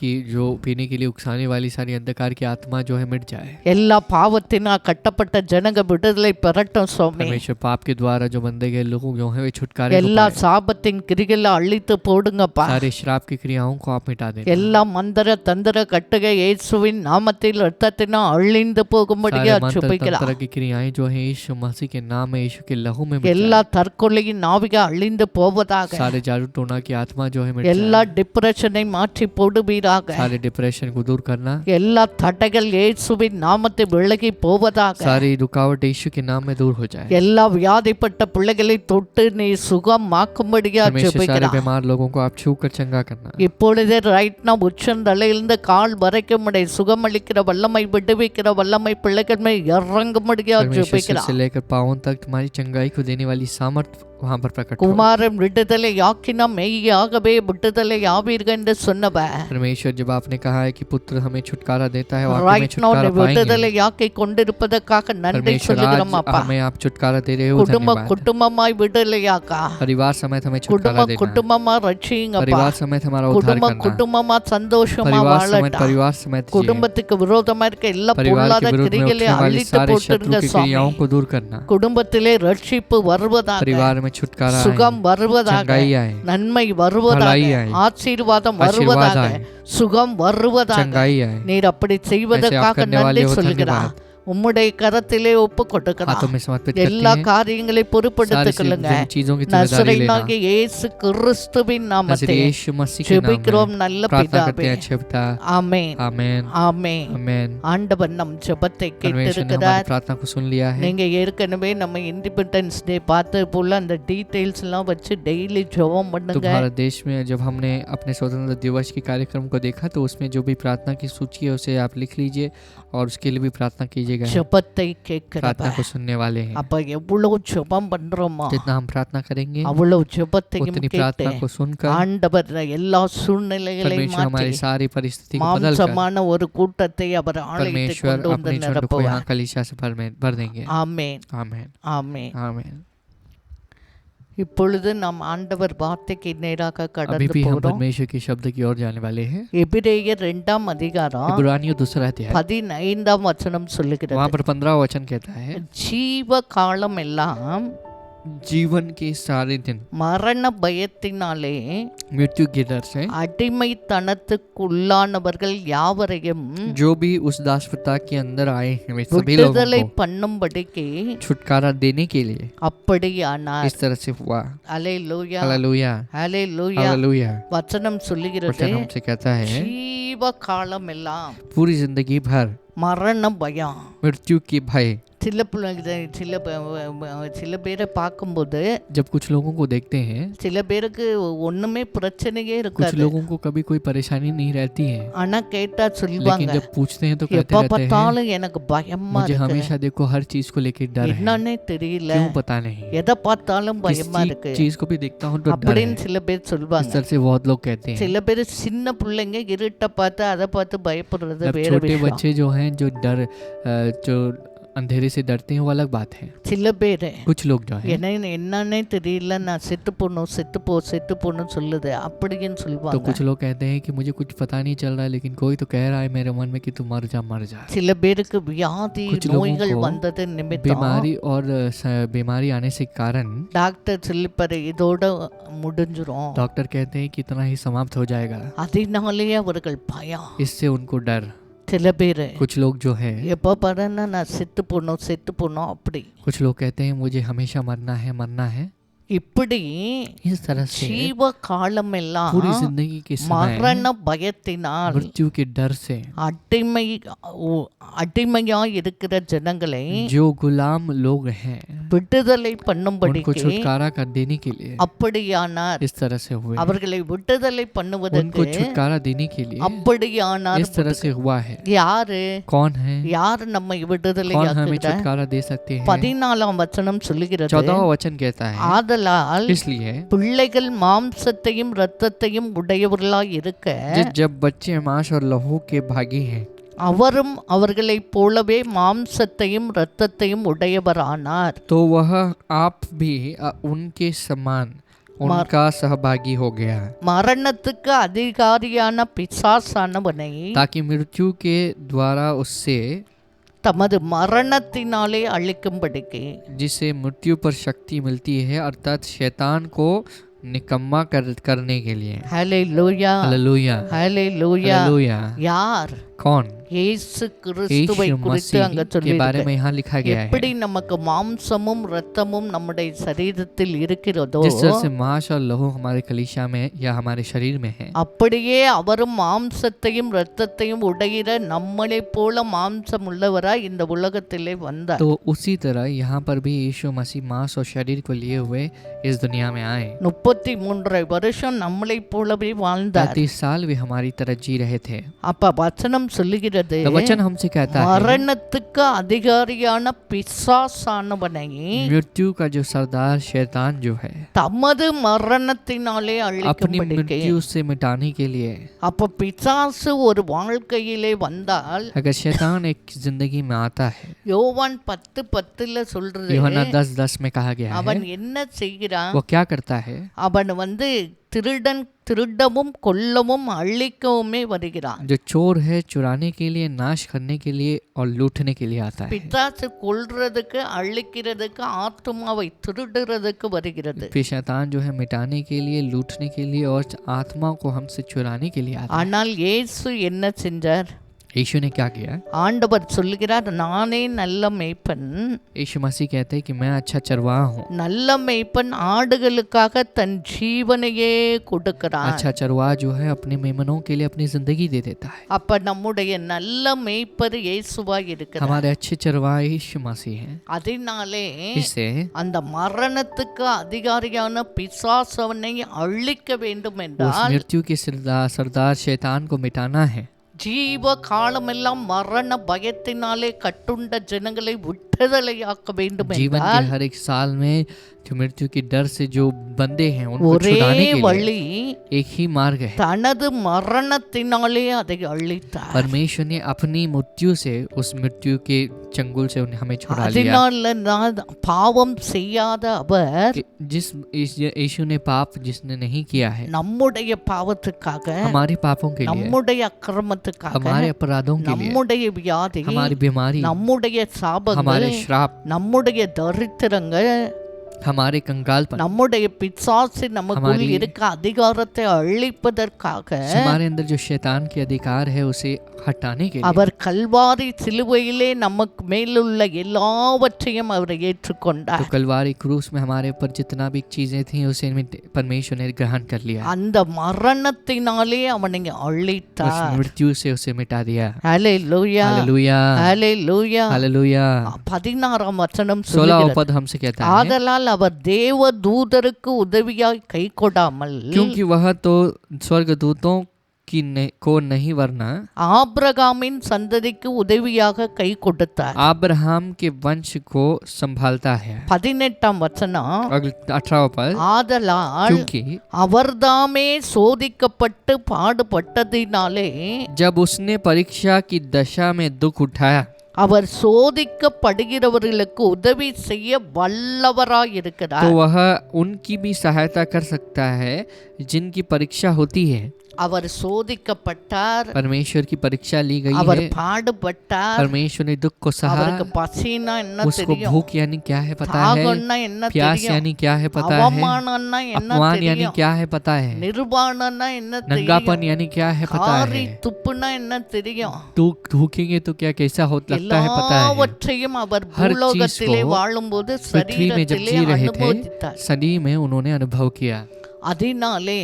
के लिए उकसाने वाली सारी अंधकार की आत्मा जो है मिट जाए। எல்லா பாவத்தினா கட்டப்பட்ட ஜனங்க விடுதலை பெறட்டும் சுவாமி. परमेश्वर पाप के द्वारा जो बंधे गए लोग जो हैं वे छुटकारे को எல்லா पाएं। சாபத்தின் கிரிகளை அழித்து போடுங்கப்பா. सारे श्राप की क्रियाओं को आप मिटा देना। எல்லா மந்திர தந்திர கட்டுகை இயேசுவின் நாமத்தில் ரத்தத்தினால் அழிந்து போகும்படியா सारे मंत्र ஜெபிக்கிறோம். तंत्र की क्रियाएं जो हैं यीशु मसीह के नाम में यीशु के लहू में मिट எல்லா जाए। தற்கொலையின் ஆவிக அழிந்து போவதாக. सारे जादू टोना की आत्मा जो है मिट எல்லா जाए। டிப்ரெஷனை மாற்றி போடுவீராக. सारे डिप्रेशन को दूर करना। எல்லா தடைகள் இயேசுவின் நாமத்தை விலகி போவதாக. सारी रुकावट यीशु के नाम में दूर हो जाए। எல்லா வியாதிப்பட்ட பிள்ளைகளை தொட்டு நீ சுகமாக்கும்படியா परमेश्वर सारे ஜெபிக்கிறார். बीमार लोगों को आप छू कर चंगा करना। இப்பொழுதே ரைட் நான் உச்சந்தலையிலிருந்து கால் வரைக்கும் உடைய சுகமளிக்கிற வல்லமை விடுவிக்கிற வல்லமை பிள்ளைகள் மேல் இறங்கும்படியா परमेश्वर सिर ஜெபிக்கிறார். से लेकर पांवों तक तुम्हारी चंगाई को देने वाली सामर्थ वहां पर प्रकट हो। குமாரன் விடுதலை யாக்கினா மெய்யாகவே விடுதலை ஆவீர்கள் என்று சொன்னவர். परमेश्वर जब आपने कहा है कि पुत्र हमें छुटकारा देता है वाकई में ரைட் நோ छुटकारा விடுதலை पाएंगे। யாக்கி கொண்டிருப்பதற்காக நன்றி परमेश्वर சொல்லுகிறோம் आज அப்பா. हमें आप छुटकारा दे रहे हो, குடும்ப धन्यवाद। குடும்பமாய் விடுதலையாக்கா. परिवार समेत हमें छुटकारा குடும்ப देना। குடும்பமா ரட்சிங்கப்பா. परिवार समेत हमारा उद्धार குடும்ப करना। குடும்பமா சந்தோஷமா परिवार समेत வாழட்டா. परिवार समेत जिए। குடும்பத்துக்கு விரோதமா இருக்க எல்லா परिवार के பொல்லாத विरुद्ध में கிரிகளை उठने वाली அழித்து सारे शत्रु போட்டுருங்க की சுவாமி. क्रियाओं को दूर करना। குடும்பத்திலே ரட்சிப்பு வருவதாக. परिवार में छुटकारा आए, சுகம் வருவதாக. चंगाई आए, நன்மை வருவதாக. भलाई आए, ஆசீர்வாதம் आशीर्वाद வருவதாக. आए, சுகம் வருவதாக. चंगाई आए। நீர் அப்படி ऐसे आप செய்வதற்காக करने वाले நன்றி हो, சொல்லுகிறார். धन्यवाद। உம்முடைய கரத்திலே ஒப்பு கொடுக்கிறார். हाथों में समर्पित करते எல்லா हैं। காரியங்களை பொறுப்படுத்திக் கொள்ளுங்க. सारी चीजों की जिम्मेदारी लेना। நசரேயனாகிய இயேசு கிறிஸ்துவின் நாமத்தில் नजरेय यीशु मसीह के नाम ஜெபிக்கிறோம் में நல்ல प्रार्थना करते பிதாவே. हैं अच्छे पिता। ஆமென் आमेन ஆமென். आमेन। ஆண்டவர் நம் ஜெபத்தை परमेश्वर ने हमारी கேட்டிருக்கிறார். प्रार्थना को सुन लिया है। நீங்க ஏற்கனவே நம்ம இண்டிபெண்டன்ஸ் டே பார்த்தது போல அந்த டீடைல்ஸ் எல்லாம் வச்சு டெய்லி ஜெபம் तो பண்ணுங்க. भारत देश में जब हमने अपने स्वतंत्रता दिवस के कार्यक्रम को देखा तो उसमें जो भी प्रार्थना की सूची है उसे आप लिख लीजिए और उसके लिए भी प्रार्थना कीजिएगा। ஜெபத்தை प्रार्थना கேட்கிறவர். को सुनने वाले हैं। அப்ப எவ்வளவு ஜெபம் பண்றோமோ जितना हम प्रार्थना करेंगे அவ்வளவு ஜெபத்தையும் उतनी கேட்டு प्रार्थना को सुनकर ஆண்டவர் எல்லா சூழ்நிலைகளையும் परमेश्वर हमारी மாற்றி सारी परिस्थिति को बदल कर மாம்சமான ஒரு கூட்டத்தை அவர் ஆலயத்தை परमेश्वर கொண்டு வந்து अपने झुंड को நிரப்புவார். यहाँ कलीसिया से भर देंगे। ஆமென் आमेन ஆமென். आमेन। இப்பொழுது நாம் ஆண்டவர் வார்த்தைக்கு நேராக अभी கடந்து भी हम போகிறோம். परमेश्वर के शब्द की ओर जाने वाले हैं। எபிரேயர் 2ஆம் அதிகாரம் इब्रानियों 2 अध्याय 15ஆம் வசனம் சொல்லுகிறது. वहाँ पर 15 वचन कहता है, ஜீவ காலம் எல்லாம் जीवन के सारे दिन மரண பயத்தினாலே मृत्यु के डर से அடிமைத்தனத்துக்குள்ளானவர்கள் யாவரையும் जो भी उस दासप्रथा के अंदर आए हैं वे सभी लोगों விடுதலை को பண்ணும்படிக்கு छुटकारा देने के लिए அப்படியானார். इस तरह से हुआ। அல்லேலூயா हालेलुया அல்லேலூயா. हालेलुया। வசனம் சொல்லுகிறது वचन हमसे कहता है ஜீவ காலம் எல்லாம் पूरी जिंदगी भर மரண பயம். मृत्यु की भय। சில சில பேரை பார்க்கும்போது जब कुछ लोगों को देखते हैं, சில பேருக்கு ஒண்ணுமே பிரச்சனையே कुछ இருக்காது. लोगों को कभी कोई परेशानी नहीं रहती है, ஆனா கேட்டா लेकिन சொல்லுவாங்க जब पूछते हैं तो कहते எப்ப रहते हैं பார்த்தாலும் எனக்கு பயமா मुझे இருக்கு. हमेशा देखो हर चीज को लेकर डर है, என்னன்னே தெரியல. क्यों पता नहीं, எதை பார்த்தாலும் பயமா किसी இருக்கு चीज को भी देखता हूँ तो डर है। அப்படின்னு சில பேர் इस சொல்லுவாங்க. तरह से बहुत लोग कहते हैं। சில பேர் சின்ன பிள்ளைங்க இருட்டை பார்த்து அதை பார்த்து பயப்படுறது जब வேற छोटे விஷயம். बच्चे जो हैं जो डर जो अंधेरे से डरते हैं वो अलग बात है। சில பேர் कुछ लोग जो है என்னன்னே தெரியல, நான் செத்து போகணும் சொல்லுது அப்படின்னு तो சொல்லுவாங்க. कुछ लोग कहते हैं कि मुझे कुछ पता नहीं चल रहा है लेकिन कोई तो कह रहा है मेरे मन में कि तू मर जा। சில பேருக்கு வியாதி कुछ लोगों நோய்கள் को வந்தது நிமித்தம் बीमारी और बीमारी आने से कारण டாக்டர் சொல்லிப்பாரு இதோட முடிஞ்சிரும், डॉक्टर कहते हैं कि इतना ही समाप्त हो जाएगा, அதனாலேயே அவர்கள் பயம். इससे उनको डर। சில பேர் कुछ लोग जो है எப்போ பாருன்னா நான் செத்து போனோம் அப்படி कुछ लोग कहते हैं मुझे हमेशा मरना है। இப்படி इस तरह से ஜீவ காலம் எல்லாம் पूरी जिंदगी के समय மரண பயத்தினால் मृत्यु के डर से அடிமையா இருக்கிற ஜனங்களை जो गुलाम लोग हैं விடுதலை उनको பண்ணும்படிக்கு छुटकारा कर देने के लिए அப்படியானார். इस तरह से हुए, அவர்களை விடுதலை उनको பண்ணுவதற்கு छुटकारा देने के लिए அப்படியானார். इस तरह से हुआ है। யாரு कौन है, யார் நம்மை விடுதலை कौन हमें ஆக்குகிறார்? छुटकारा दे सकते हैं? 14ஆம் வசனம் சொல்லுகிறது, 14वां वचन कहता है ஆதலால் इसलिए பிள்ளைகள் மாம்சத்தையும் இரத்தத்தையும் உடையவர்களாய் இருக்க जब बच्चे मांस और लहू के भागी हैं அவரும் அவர்களைப் போலவே மாம்சத்தையும் இரத்தத்தையும் உடையவரானார். तो वह आप भी उनके समान उनका सहभागी हो गया, மரணத்துக்கு அதிகாரியான பிசாசானவனை ताकि मृत्यु के द्वारा उससे தமது மரணத்தினாலே அழிக்கும்படிக்கு जिसे मृत्यु पर शक्ति मिलती है अर्थात शैतान को निकम्मा करने के लिए। ஹல்லேலூயா हालेलुया ஹல்லேலூயா. हालेलुया। யார்? कौन? இயேசு கிறிஸ்துவை यीशु குறித்து அங்க मसीह के बारे में சொல்லி यहाँ लिखा गया है। எப்படி நமக்கு மாம்சமும் இரத்தமும் நம்முடைய சரீரத்தில் இருக்கிறதோ जिस तरह से मांस और लहू हमारे कलीसिया में या हमारे शरीर में है, அப்படியே அவரும் மாம்சத்தையும் இரத்தத்தையும் உடையிற நம்மளை போல மாம்சம் உள்ளவராய் இந்த உலகத்திலே வந்தார். तो उसी तरह यहाँ पर भी यीशु मसीह मांस और शरीर को लिए हुए इस दुनिया में आए। 33 வருஷம் நம்மளை போலவே வாழ்ந்தார். 30 साल वे हमारी तरह जी रहे थे। அப்ப வசனம் சொல்லுகிறது, तो वचन हमसे कहता है மரணத்துக்கு அதிகாரியான பிசாசானவனை मृत्यु का जो सरदार शैतान जो है தமது மரணத்தினாலே अपनी அழிக்கும்படிக்கு. मृत्यु से मिटाने के लिए, அப்ப பிசாசு ஒரு வாழ்க்கையிலே வந்தால் अगर शैतान एक जिंदगी में आता है, யோவான் 10:10 சொல்றது, यूहन्ना 10:10 में कहा गया அவன் है, என்ன செய்கிறான்? वो क्या करता है? அவன் திருடவும் கொல்லவும் அழிக்கவுமே வருகிறான். जो चोर है चुराने के लिए, नाश करने के लिए और लूटने के लिए आता है। பிசாசு கொல்றதுக்கு அழிக்கிறதுக்கு ஆத்மாவை திருடுறதுக்கு வருகிறது. फिर शैतान जो है मिटाने के लिए, लूटने के लिए और आत्मा को हमसे चुराने के लिए आता है। ஆனால் இயேசு என்ன செஞ்சார்? यीशु ने क्या किया? ஆண்டவர் சொல்லுகிறார், நானே நல்ல மேய்ப்பன். यीशु मसीह कहते हैं कि मैं अच्छा चरवाहा हूँ। நல்ல மேய்ப்பன் ஆடுகளுக்காக தன் ஜீவனையே கொடுக்கிறான். अच्छा चरवाहा जो है अपने मेमनों के लिए अपनी जिंदगी दे देता है। அப்ப நம்முடைய நல்ல மேய்ப்பர் இயேசுவாய் இருக்கிறார். हमारे अच्छे चरवाहा यीशु मसीह हैं। அதனாலே इससे அந்த மரணத்துக்கு அதிகாரியான பிசாசவனை அழிக்க வேண்டும் उस என்றால் मृत्यु के सरदार शैतान को मिटाना है। ஜீவ காலமெல்லாம் மரண பயத்தினாலே கட்டுண்ட ஜனங்களை விடுதலையாக்க வேண்டும் जीवन என்றால் के हर एक साल में जो मृत्यु की डर से जो बंदे हैं उनको ஒரே छुड़ाने के வழி लिए एक ही मार्ग है। தனது மரணத்தினாலே அதை அழித்தார். परमेश्वर ने अपनी मृत्यु से उस मृत्यु के चंगुल से उन्हें हमें छुड़ा लिया। அதனால நான் பாவம் செய்யாத அவர் जिस यीशु ने पाप जिसने नहीं किया है, நம்முடைய பாவத்துக்காக, हमारे पापों के लिए, நம்முடைய அக்கிரமத்துக்காக, हमारे अपराधों के लिए, நம்முடைய வியாதி, हमारी बीमारी, நம்முடைய சாபங்கள், हमारे श्राप, நம்முடைய தரித்திரங்கள், हमारे कंगालपन, நம்முடைய பிசாசு நமக்குள் हमारी- இருக்க அதிகாரத்தை அழிப்பதற்காக हमारे अंदर जो शैतान के अधिकार है उसे हटाने के लिए அவர் கல்வாரி சிலுவையிலே நமக்கு மேலுள்ள எல்லாவற்றையும் அவர் ஏற்றுக்கொண்டார். तो कलवारी क्रूस में हमारे ऊपर जितना भी चीजें थी उसे परमेश्वर ने ग्रहण कर लिया। அந்த மரணத்தினாலே அவனை उस அழித்தார். मृत्यु से उसे मिटा दिया। ஹல்லேலூயா हालेलुया ஹல்லேலூயா. हालेलुया। 16ஆம் வசனம் 16वां சொல்லுகிறது, पद हमसे कहता है, ஆதலால் அவர் தேவ தூதருக்கு உதவியாய் கை கொடாமல் क्योंकि वह तो स्वर्गदूतों को नहीं वरना ஆபிரகாமின் சந்ததிக்கு உதவியாக கை கொடுத்தார். अब्राहम के वंश को संभालता है। 18ஆம் வசனம், 18वां पद, ஆதலால் क्योंकि அவர்தாமே சோதிக்கப்பட்டு பாடுபட்டதினாலே जब उसने परीक्षा की दशा में दुख उठाया, அவர் சோதிக்கப்படுகிறவர்களுக்கு உதவி செய்ய வல்லவராய் இருக்கிறார். तो वह उनकी भी सहायता कर सकता है जिनकी परीक्षा होती है. அவர் சோதிக்கப்பட்டார், परमेश्वर की परीक्षा ली गई அவர் है. பாடுபட்டார், परमेश्वर ने दुख को सहा. அவருக்கு பசினா என்ன उसको தெரியும், भूख यानी क्या है पता है, தாகம்னா என்ன प्यास தெரியும், यानी क्या है पता है, அவமானம்னா என்ன अपमान यानी தெரியும், क्या है पता है, நிர்வாணம்னா என்ன नंगापन தெரியும், यानी क्या है पता காரி है, துப்புனா என்ன தெரியும். थूकेंगे तो क्या कैसा हो लगता है पता है. எல்லாவற்றையும் அவர் हर चीज பூலோகத்திலே को வாழும்போது पृथ्वी में जब சரீரத்திலே जी रहे थे அனுபவித்தார். शरीर में उन्होंने अनुभव किया. அதனாலே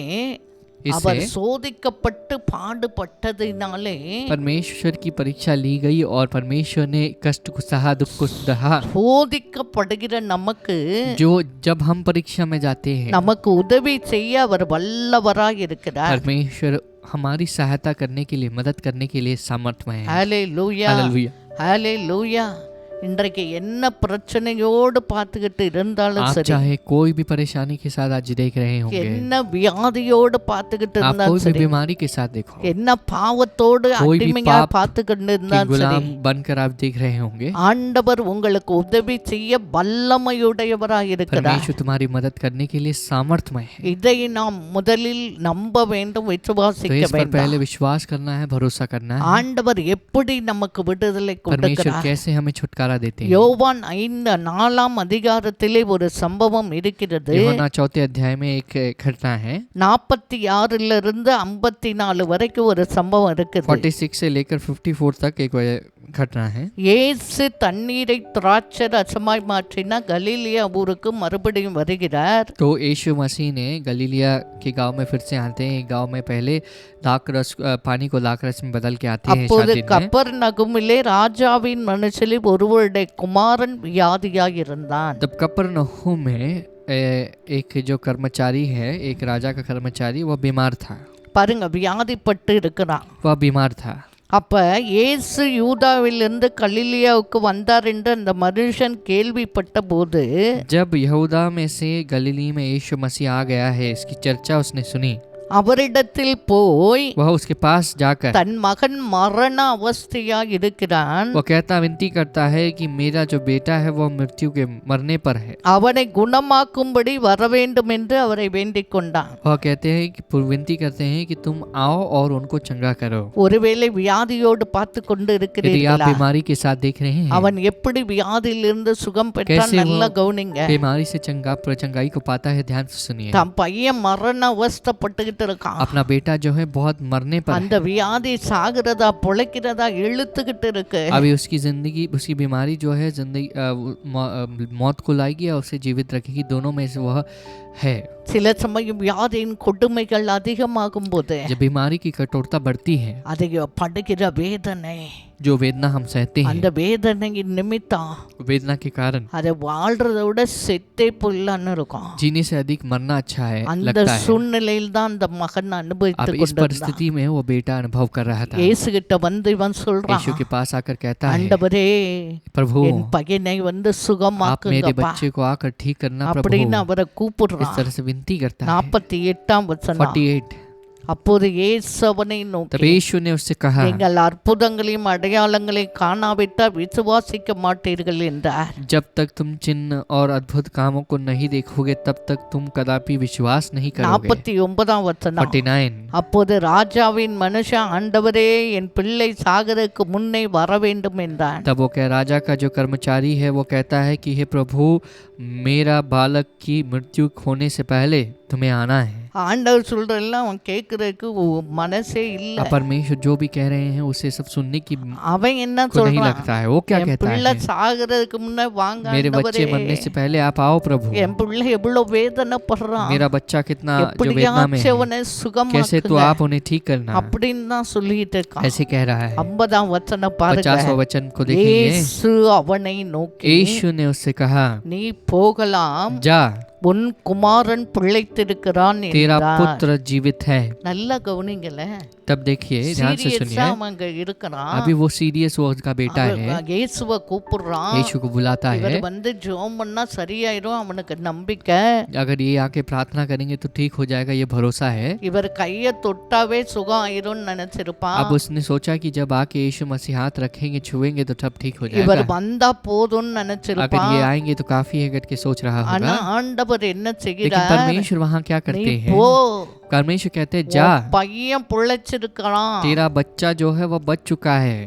அவர் इससे சோதிக்கப்பட்டு பாடுபட்டதினாலே परमेश्वर की परीक्षा ली गई और परमेश्वर ने कष्ट को सहा, दुख को सहा. சோதிக்கப்படுகிற நமக்கு जो जब हम परीक्षा में जाते हैं நமக்கு உதவி செய்ய அவர் வல்லவராய் இருக்கிறார். परमेश्वर हमारी सहायता करने के लिए, मदद करने के लिए सामर्थ्य है. ஹalleluya, हालेलुया. ஹalleluya. இன்றைக்கு என்ன பிரச்சனையோடு பார்த்துக்கிட்டு இருந்தாலும் आप சரி, चाहे कोई भी परेशानी के साथ आज देख रहे होंगे, என்ன வியாதியோடு பார்த்துக்கிட்டு आप இருந்தாலும் कोई भी சரி, बीमारी के साथ देखो, என்ன பாவத்தோடு कोई भी அடிமையா पाप பார்த்துக்கிட்டு कि இருந்தாலும் சரி, गुलाम बनकर आप देख रहे होंगे, ஆண்டவர் உங்களுக்கு உதவி செய்ய வல்லமையுடையவராய் இருக்கிறார். परमेश्वर तुम्हारी मदद करने के लिए सामर्थ्य है. இதை நாம் முதலில் நம்ப வேண்டும், तो விசுவாசிக்க इस पर வேண்டும். पहले विश्वास करना है, भरोसा करना है. ஆண்டவர் எப்படி நமக்கு விடுதலை परमेश्वर கொடுக்கிறார். कैसे हमें छुटकारा देते हैं. யோவான் 5:4 அதிகாரத்திலே ஒரு சம்பவம் இருக்கிறது. यूहन्ना 4 अध्याय में एक घटना है. 46 இருந்து 54 வரைக்கும் ஒரு சம்பவம் இருக்குது. 46 से लेकर 54 तक एक घटना है. இயேசு தண்ணீரை திராட்சை ரசமாய் மாற்றினா கலிலியா ஊருக்கு மறுபடியும் வருகிறார். तो यीशु मसीह ने गलीलिया के गांव में फिर से आते हैं. गांव में पहले दाखरस पानी को दाखरस में बदल के आते हैं. அப்போது शादी में கப்பர்நகூமிலே ராஜாவின் மனுஷலில் ஒருவருடைய குமாரன் வியாதியாய் இருந்தான். तब कफरनहूम में एक जो कर्मचारी है, एक राजा का कर्मचारी, वह बीमार था. பாருங்க, வியாதிப்பட்டு இருக்கிறான். वह बीमार था. அப்ப இயேசு யூதாவிலிருந்து கலிலியாவுக்கு வந்தார் என்று அந்த மனுஷன் கேள்விப்பட்ட போது, जब यहूदा में से गलीली में यीशु मसीह आ गया है, इसकी चर्चा उसने सुनी, அவரிடத்தில் போய் वह उसके पास जाकर தன் மகன் மரண அவஸ்தையாய் இருக்கிறான், वो कहता विनती करता है कि मेरा जो बेटा है वह मृत्यु के मरने पर है. அவனை குணமாக்கும்படி வர வேண்டும் என்று அவரை வேண்டிக் கொண்டான். वह कहते हैं कि विनती करते हैं कि तुम आओ और उनको चंगा करो. ஒருவேளை வியாதியோடு பார்த்து கொண்டு यदि आप இருக்கிறீர்களா, बीमारी के साथ देख रहे हैं, அவன் எப்படி வியாதியிலிருந்து சுகம் பெற்றான், कैसे நல்லா वो கவனிங்க. बीमारी से चंगाई को पाता है, ध्यान से सुनिए. தன் பையன் மரண அவஸ்தைப்பட்டுக்கிட்டு இருக்கான். अपना बेटा जो है बहुत मरने पर அந்த है. வியாதி சாகிறதா பொழைக்கிறதா இழுத்துக்கிட்டு இருக்கு. अभी उसकी जिंदगी, उसकी बीमारी जो है जिंदगी मौत को लाएगी और उसे जीवित रखेगी, दोनों में से वह है. சில சமயம் வியாதியின் கொடுமைகள் அதிகமாகும் போது जब बीमारी की कठोरता बढ़ती है, அதை படுகிற வேதனை, जो वेदना हम सहते அந்த हैं, வேதனையின் நிமித்தம் वेदना के कारण அதை வாழ்றதை விட செத்தே போயிடலான்னு இருக்கும். जीने से अधिक मरना अच्छा है அந்த लगता है. சூழ்நிலையில் தான் அந்த மகன் अब அனுபவித்து इस கொண்டிருந்தான். परिस्थिति में वो बेटा अनुभव कर रहा था. இயேசு கிட்ட வந்து இவன் சொல்றான், यीशु के पास आकर कहता है, ஆண்டவரே प्रभु என் பையனை வந்து आप मेरे சுகமாக்குங்கப்பா बच्चे को आकर ठीक करना प्रभु. அப்படின்னு அவரை इस கூப்பிடுறான். तरह से विनती करता है. 48ஆம் வசனம். 48. அப்போது இயேசு அவனை तब நோக்கி, यीशु ने उससे कहा, நீங்கள் அற்புதங்களையும் அடையாளங்களையும் காணாவிட்டால் விசுவாசிக்க மாட்டீர்கள் என்றார். जब तक तुम चिन्ह और अद्भुत कामों को नहीं देखोगे तब तक तुम कदापि विश्वास नहीं करोगे. 49ஆம் வசனம். 49. அப்போது ராஜாவின் மனுஷன், ஆண்டவரே என் பிள்ளை சாகருக்கு முன்னே வர வேண்டும் என்றான். तब वो राजा का जो कर्मचारी है वो कहता है कि हे प्रभु, मेरा बालक की मृत्यु होने से पहले तुम्हें आना है. ஆண்டவர் சொல்றதெல்லாம் அவன் கேட்கறதுக்கு மனசே இல்ல. परमेश्वर जो भी कह रहे हैं उसे सब सुनने की அவன் என்ன को नहीं சொல்றான், लगता है. वो क्या என் कहता பிள்ளை है, சாகிறதுக்கு முன்னே வாங்க मेरे बच्चे ஆண்டவரே, मरने से पहले आप आओ प्रभु. என் பிள்ளை எவ்வளவு வேதனைப்படுறான், मेरा बच्चा कितना जो वेदना में எப்படியாச்சும் है, அவனை कैसे तो சுகமாக்குங்க आप उन्हें ठीक करना, அப்படின்னு தான் சொல்லிட்டு இருக்கான். ऐसे कह रहा है. 50ஆம் வசனம் பாருங்க. 50वां वचन को देखेंगे. இயேசு அவனை நோக்கி, यीशु ने उससे कहा, நீ போகலாம், जा உன் குமாரன் பிழைத்திருக்கிறான் तेरा என்றார். पुत्र जीवित है। நல்லா கவனிங்கள, तब देखिए, ध्यान से சீரியஸா सुनिए, அவன் அங்க இருக்கிறான். अभी वो सीरियस, वो उसका बेटा है, இயேசுவை கூப்பிடுறான். यीशु को बुलाता இவர் है। வந்து ஜெபம் பண்ணா சரியாயிரும் அவனுக்கு நம்பிக்கை. अगर ये आके प्रार्थना करेंगे तो ठीक हो जाएगा, ये भरोसा है। இவர் கைய தொட்டாவே சுகம் ஆயிரும்னு நினைச்சிருப்பான். अब उसने सोचा कि जब आके यीशु मसीह हाथ रखेंगे, छुएंगे तो तब ठीक हो இவர் जाएगा। வந்தா போதும்னு अगर நினைச்சிருப்பான். ये आएंगे तो काफी है करके सोच रहा ஆனா होगा, ஆண்டவர் என்ன लेकिन செய்கிறார்? परमेश्वर वहाँ क्या நீ करते हैं? போ, परमेश्वर कहते हैं जा, உன் பையன் பிழைச்சிருக்கிறான். तेरा बच्चा जो है वह बच चुका है।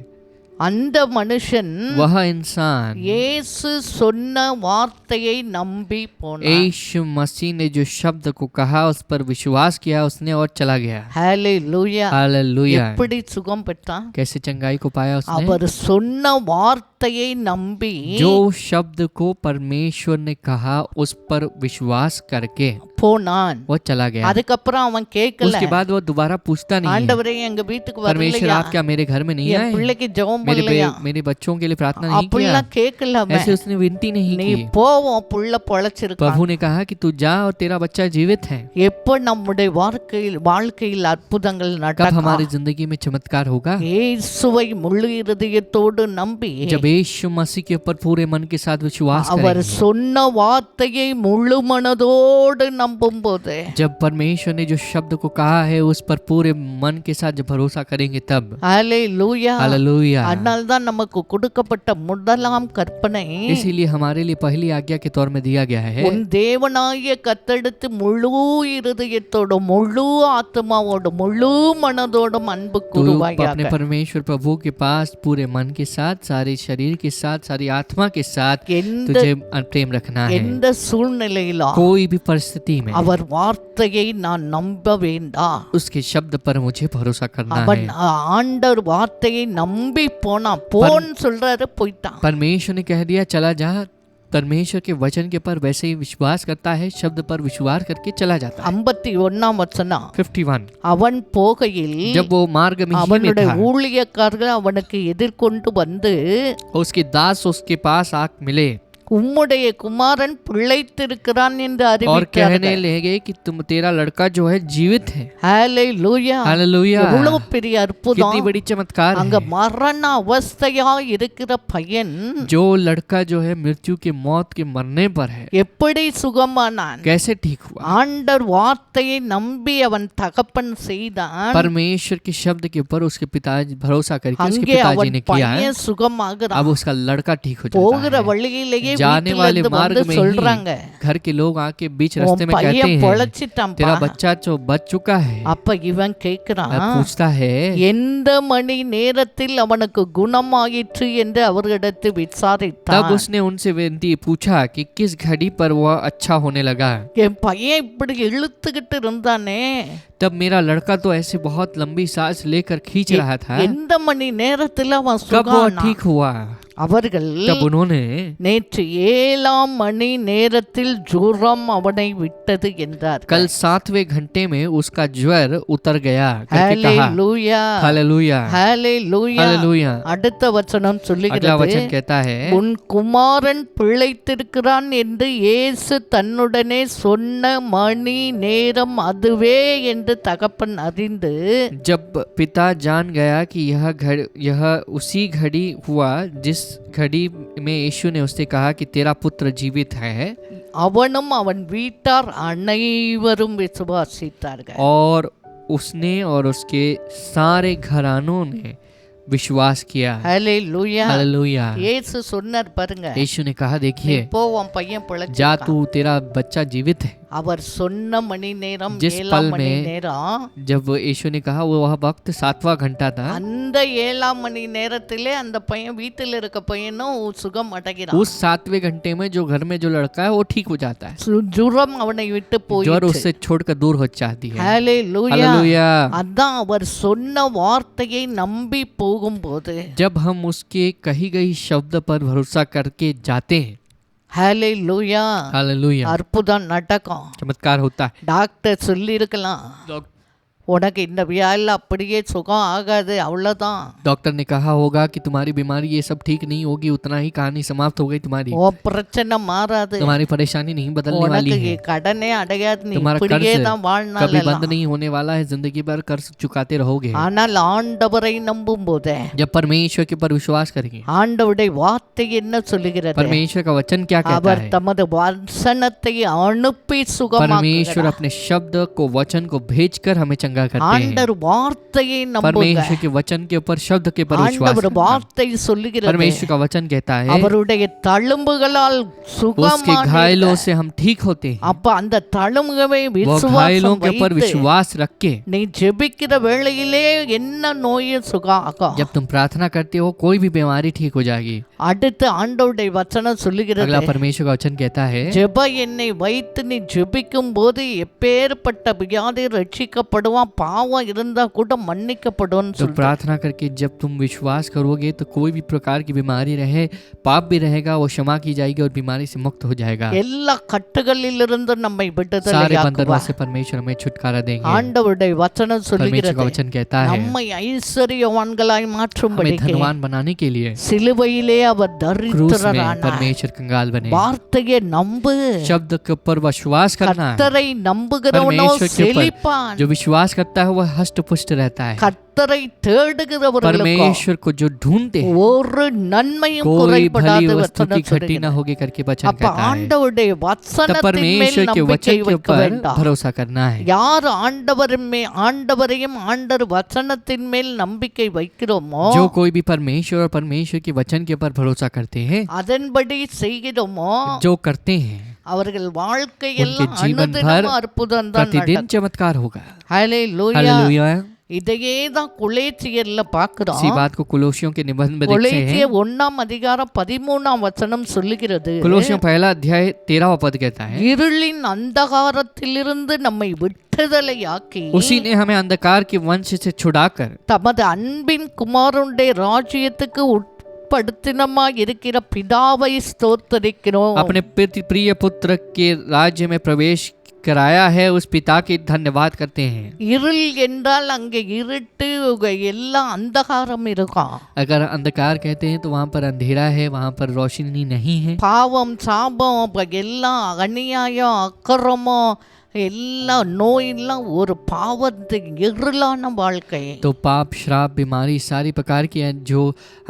அந்த மனுஷன் वह इंसान இயேசு சொன்ன வார்த்தையை நம்பி போனான். यीशु मसीह ने जो शब्द को कहा उस पर विश्वास किया, उसने और चला गया। ஹalleluya. हालेलुया। எப்படி சுகம் பெற்றான்? कैसे चंगाई को पाया उसने? அவர் சொன்ன வார்த்தையை நம்பி जो शब्द को परमेश्वर ने कहा उस पर विश्वास करके போனான். वो चला गया। அதுக்கப்புறம் அவன் கேட்கல, उसके बाद वो दोबारा पूछता नहीं है, ஆண்டவரே எங்க வீட்டுக்கு परमेश्वर வரலையா? आप क्या मेरे घर में नहीं என் आए? பிள்ளைக்கு ஜெபம் பண்ணலையா? मेरे बच्चों के लिए प्रार्थना नहीं किया? அப்படிலாம் கேட்கல அவன். ऐसे उसने विनती नहीं நீ की। போ, உன் புள்ள பொழைச்சிருக்கான். प्रभु ने कहा कि तू जा और तेरा बच्चा जीवित है। எப்ப நம்முடைய வாழ்க்கையில் அற்புதங்கள் कब நடக்கும்? हमारी जिंदगी में चमत्कार होगा? இயேசுவை முழு இருதயத்தோடு நம்பி जब यीशु मसीह के ऊपर पूरे मन के साथ विश्वास அவர் करेंगे। சொன்ன வார்த்தையை முழு மனதோடு நம்பும்போது जब परमेश्वर ने जो शब्द को कहा है उस पर पूरे मन के साथ जब भरोसा करेंगे तब। ஹalleluya. हालेलुया। அதனால்தான் நமக்கு கொடுக்கப்பட்ட முதலாம் கற்பனை, इसीलिए हमारे लिए पहली आज्ञा के तौर में दिया गया है, உன் தேவனாகிய கர்த்தரிடத்து முழு இருதயத்தோடு முழு ஆத்மாவோடு முழு மனதோடும் அன்பு तू अपने கூறுவாயாக. परमेश्वर प्रभु के पास पूरे मन के साथ, सारे शरीर के साथ, सारी आत्मा के साथ எந்த तुझे प्रेम रखना है। எந்த சூழ்நிலையிலும் कोई भी परिस्थिति में அவர் வார்த்தையை நான் நம்ப வேண்டாம். उसके शब्द पर मुझे भरोसा करना அவன் है। ஆண்டவர் வார்த்தையை நம்பி போனான். போன்னு சொல்றாரு, போயிட்டான். परमेश्वर ने कह दिया चला जा। परमेश्वर के वचन के पर वैसे ही विश्वास करता है, शब्द पर विश्वास करके चला जाता है। 51 வசனம். 51। அவன் போகையில் जब वो मार्ग में ही में அவனுடைய था, ஊழியக்காரர்கள் அவனுக்கு எதிர்கொண்டு வந்து उसके दास उसके पास आके मिले உம்முடைய குமாரன் பிழைத்திருக்கிறான் என்று और அறிவித்தார்கள். कहने लगे कि तेरा लड़का जो है जीवित है। ஹalleluya. हालेलुया। எவ்வளவு பெரிய அற்புதம். कितनी बड़ी चमत्कार அங்க है। மரண அவஸ்தையா இருக்கிற பையன் जो लड़का जो है मृत्यु के मौत के मरने पर है, எப்படி சுகமானான்? कैसे ठीक हुआ? ஆண்டவர் வார்த்தையை நம்பி அவன் தகப்பன் செய்தான். परमेश्वर के शब्द के ऊपर उसके पिताजी भरोसा करके उसके அங்கே पिताजी அவன் ने किया। பையன் சுகமாகிறான். अब उसका लड़का ठीक हो जाता போகிற है। வழியிலேயே जाने வீட்டுல वाले இருந்து मार्ग வந்து में சொல்றாங்க, ही घर के लोग आके बीच रास्ते உன் में कहते பையன் हैं பொழைச்சிட்டான்பா. तेरा बच्चा जो बच चुका है। அப்ப இவன் கேட்கிறான், पूछता है எந்த மணி நேரத்தில் அவனுக்கு குணமாயிற்று என்று அவர்களிடத்தில் तब விசாரித்தான். उसने उनसे विनती पूछा कि किस घड़ी पर वह अच्छा होने लगा। என் பையன் இப்படி இழுத்துக்கிட்டு இருந்தானே, तब मेरा लड़का तो ऐसे बहुत लंबी सांस लेकर खींच रहा था, எந்த மணி நேரத்தில் அவன் कब वह சுகானா? ठीक हुआ? அவர்கள் तब उन्होंने நேற்று 7 மணி நேரத்தில் ஜுரம் அவனை விட்டது என்றார். कल 7वें घंटे में उसका ज्वर उतर गया करके कहा। ஹalleluya. हालेलुया। ஹalleluya. हालेलुया। அடுத்த வசனம் अगला சொல்லுகிறது, वचन कहता है உன் குமாரன் பிழைத்திருக்கிறான் என்று இயேசு தன்னுடனே சொன்ன மணி நேரம் அதுவே என்று தகப்பன் அறிந்து जब पिता जान गया कि यह उसी घड़ी हुआ जिस घड़ी में यीशु ने उससे कहा कि तेरा पुत्र जीवित है, அவனும் அவன் வீட்டார் அனைவரும் விசுவாசித்தார்கள். और उसने और उसके सारे घरानों ने विश्वास किया। ஹalleluya. हालेलुया। இயேசு சொன்னார் பாருங்க, यीशु ने कहा देखिए போ உன் பையன் जा பிழைச்சிருக்கான். तू, तेरा बच्चा जीवित है। அவர் சொன்ன மணி நேரம் जिस 7 पल மணி में நேரம், जब यीशु ने कहा वो वह वक्त 7वां घंटा था, அந்த 7 மணி நேரத்திலே அந்த பையன் வீட்டில் இருக்க பையனும் சுகம் அடைகிறான். उस 7वें घंटे में जो घर में जो लड़का है वो ठीक हो जाता है। ஜுரம் அவனை விட்டு ज्वर போயிடுச்சு. उससे छोड़कर दूर हो जाती है। ஹalleluya. हालेलुया। அதான் அவர் சொன்ன வார்த்தையை நம்பி போகும்போது, जब हम उसके कही गई शब्द पर भरोसा करके जाते हैं, ஹalleluya, हालेलुया, அற்புதம் நடக்கும். चमत्कार होता है। டாக்டர் சொல்லி இருக்கலாம், உனக்கு இந்த வியாதியில் அப்படியே சுகம் ஆகாது, அவ்வளோதான். डॉक्टर ने कहा होगा कि तुम्हारी बीमारी ये सब ठीक नहीं होगी, उतना ही कहानी समाप्त हो गई तुम्हारी, உன் பிரச்சனை மாறாது, तुम्हारी परेशानी नहीं बदलने वाली உனக்கு है, கடனே அடையாது, நீ तुम्हारा இப்படியே कर्ज தான் कभी வாழ்நாள். बंद नहीं होने वाला है, जिंदगी भर कर्ज चुकाते रहोगे। ஆனால் ஆண்டவரை நம்பும் போதே जब परमेश्वर के ऊपर विश्वास करेंगे, ஆண்டவருடைய வார்த்தை என்ன சொல்லுகிறது? परमेश्वर का वचन क्या कहता அவர் है? தமது வசனத்தை அனுப்பி परमेश्वर சுகமாக்குகிறார். अपने शब्द को वचन को भेजकर हमें चंगा करते हैं। ஆண்டவர் வார்த்தையை நம்புங்க. परमेश्वर के वचन के ऊपर शब्द के ऊपर विश्वास ஆண்டவர் करना। வார்த்தை சொல்லுகிறது, परमेश्वर का वचन कहता है அவருடைய தழும்புகளால் उसके சுகமானீர்கள். घायलों से हम ठीक होते हैं। அப்ப அந்த தழும்புகளை वो घायलों விசுவாசம் के ऊपर வைத்து विश्वास रख के நீ ஜெபிக்கிற வேளையிலே என்ன நோயும் சுகம் ஆகும். जब तुम प्रार्थना करते हो कोई भी बीमारी ठीक हो जाएगी। அடுத்து ஆண்டவருடைய வசனம் சொல்லுகிறது, अगला परमेश्वर का वचन कहता है ஜெப எண்ணெய் வைத்து நீ ஜெபிக்கும் போது எப்பேற்பட்ட வியாதி ரட்சிக்கப்படுவான், பாவம் இருந்தா கூட மன்னிக்கப்படும். तो प्रार्थना करके जब तुम विश्वास करोगे तो कोई भी प्रकार की बीमारी रहे, पाप भी रहेगा, वो क्षमा की जाएगी और बीमारी से मुक्त हो जाएगा। எல்லா கட்டுகளிலிருந்து நம்மை सारे बंधनों விடுதலையாக்குவார். से परमेश्वर हमें छुटकारा देंगे। ஆண்டவருடைய வசனம் परमेश्वर சொல்லுகிறது, का वचन कहता है நம்மை ஐஸ்வர்யவான்களாய் हमें மாற்றும்படி धनवान बनाने के लिए சிலுவையிலே அவர் क्रूस में தரித்திரரானார். परमेश्वर कंगाल बने। வார்த்தையை நம்பு, शब्द के ऊपर विश्वास करना। கர்த்தரை நம்புகிறவனோ परमेश्वर के ऊपर செழிப்பான். जो विश्वास करता है वह हष्ट पुष्ट रहता है। கர்த்தரை தேடுகிறவர்களுக்கு परमेश्वर को जो ढूंढते हैं ஒரு நன்மையும் कोई भली குறைபடாத वस्तु की வசனம் घटी न சொல்லுகிறது. होगी करके वचन அப்ப कहता है। ஆண்டவருடைய तब வசனத்தின் மேல் परमेश्वर के நம்பிக்கை वचन के வைக்க ऊपर வேண்டாம். भरोसा करना है। யார் ஆண்டவரையும் ஆண்டவர் வசனத்தின் மேல் நம்பிக்கை வைக்கிறோமோ, जो कोई भी परमेश्वर और परमेश्वर के वचन के ऊपर भरोसा करते हैं, அதன்படி செய்கிறோமோ, जो करते हैं, அவர்கள் வாழ்க்கையெல்லாம் उनके जीवन भर அனுதினமும் அற்புதம் தான் प्रतिदिन நடக்கும். चमत्कार होगा। ஹல்லேலூயா. हालेलुया। இதையே தான் கொலேசியர்ல பார்க்கிறோம். इसी बात को कुलोसियों के निबंध में देखते கொலேசிய हैं। 1:13 சொல்லுகிறது, कुलोसियों पहला अध्याय 13वां पद कहता है, இருளின் அந்தகாரத்திலிருந்து நம்மை விடுதலையாக்கி उसी ने हमें अंधकार के वंश से छुड़ाकर தமது அன்பின் குமாரனுடைய ராஜ்யத்துக்கு உட்படுத்தினமா இருக்கிற பிதாவை ஸ்தோத்தரிக்கிறோம். अपने प्रिय पुत्र के राज्य में प्रवेश कराया है, उस पिता के धन्यवाद करते हैं। இருள் என்றால் அங்கே இருட்டு, எல்லாம் அந்தகாரம் இருக்கும். अगर अंधकार कहते हैं तो वहाँ पर अंधेरा है, वहाँ पर रोशनी नहीं है। பாவம் சாபம் எல்லாம் அநியாயம் அக்கிரமம் எல்லாம் நோயெல்லாம் ஒரு பாவத்தை இருளான வாழ்க்கை. तो पाप श्राप बीमारी सारी प्रकार की है जो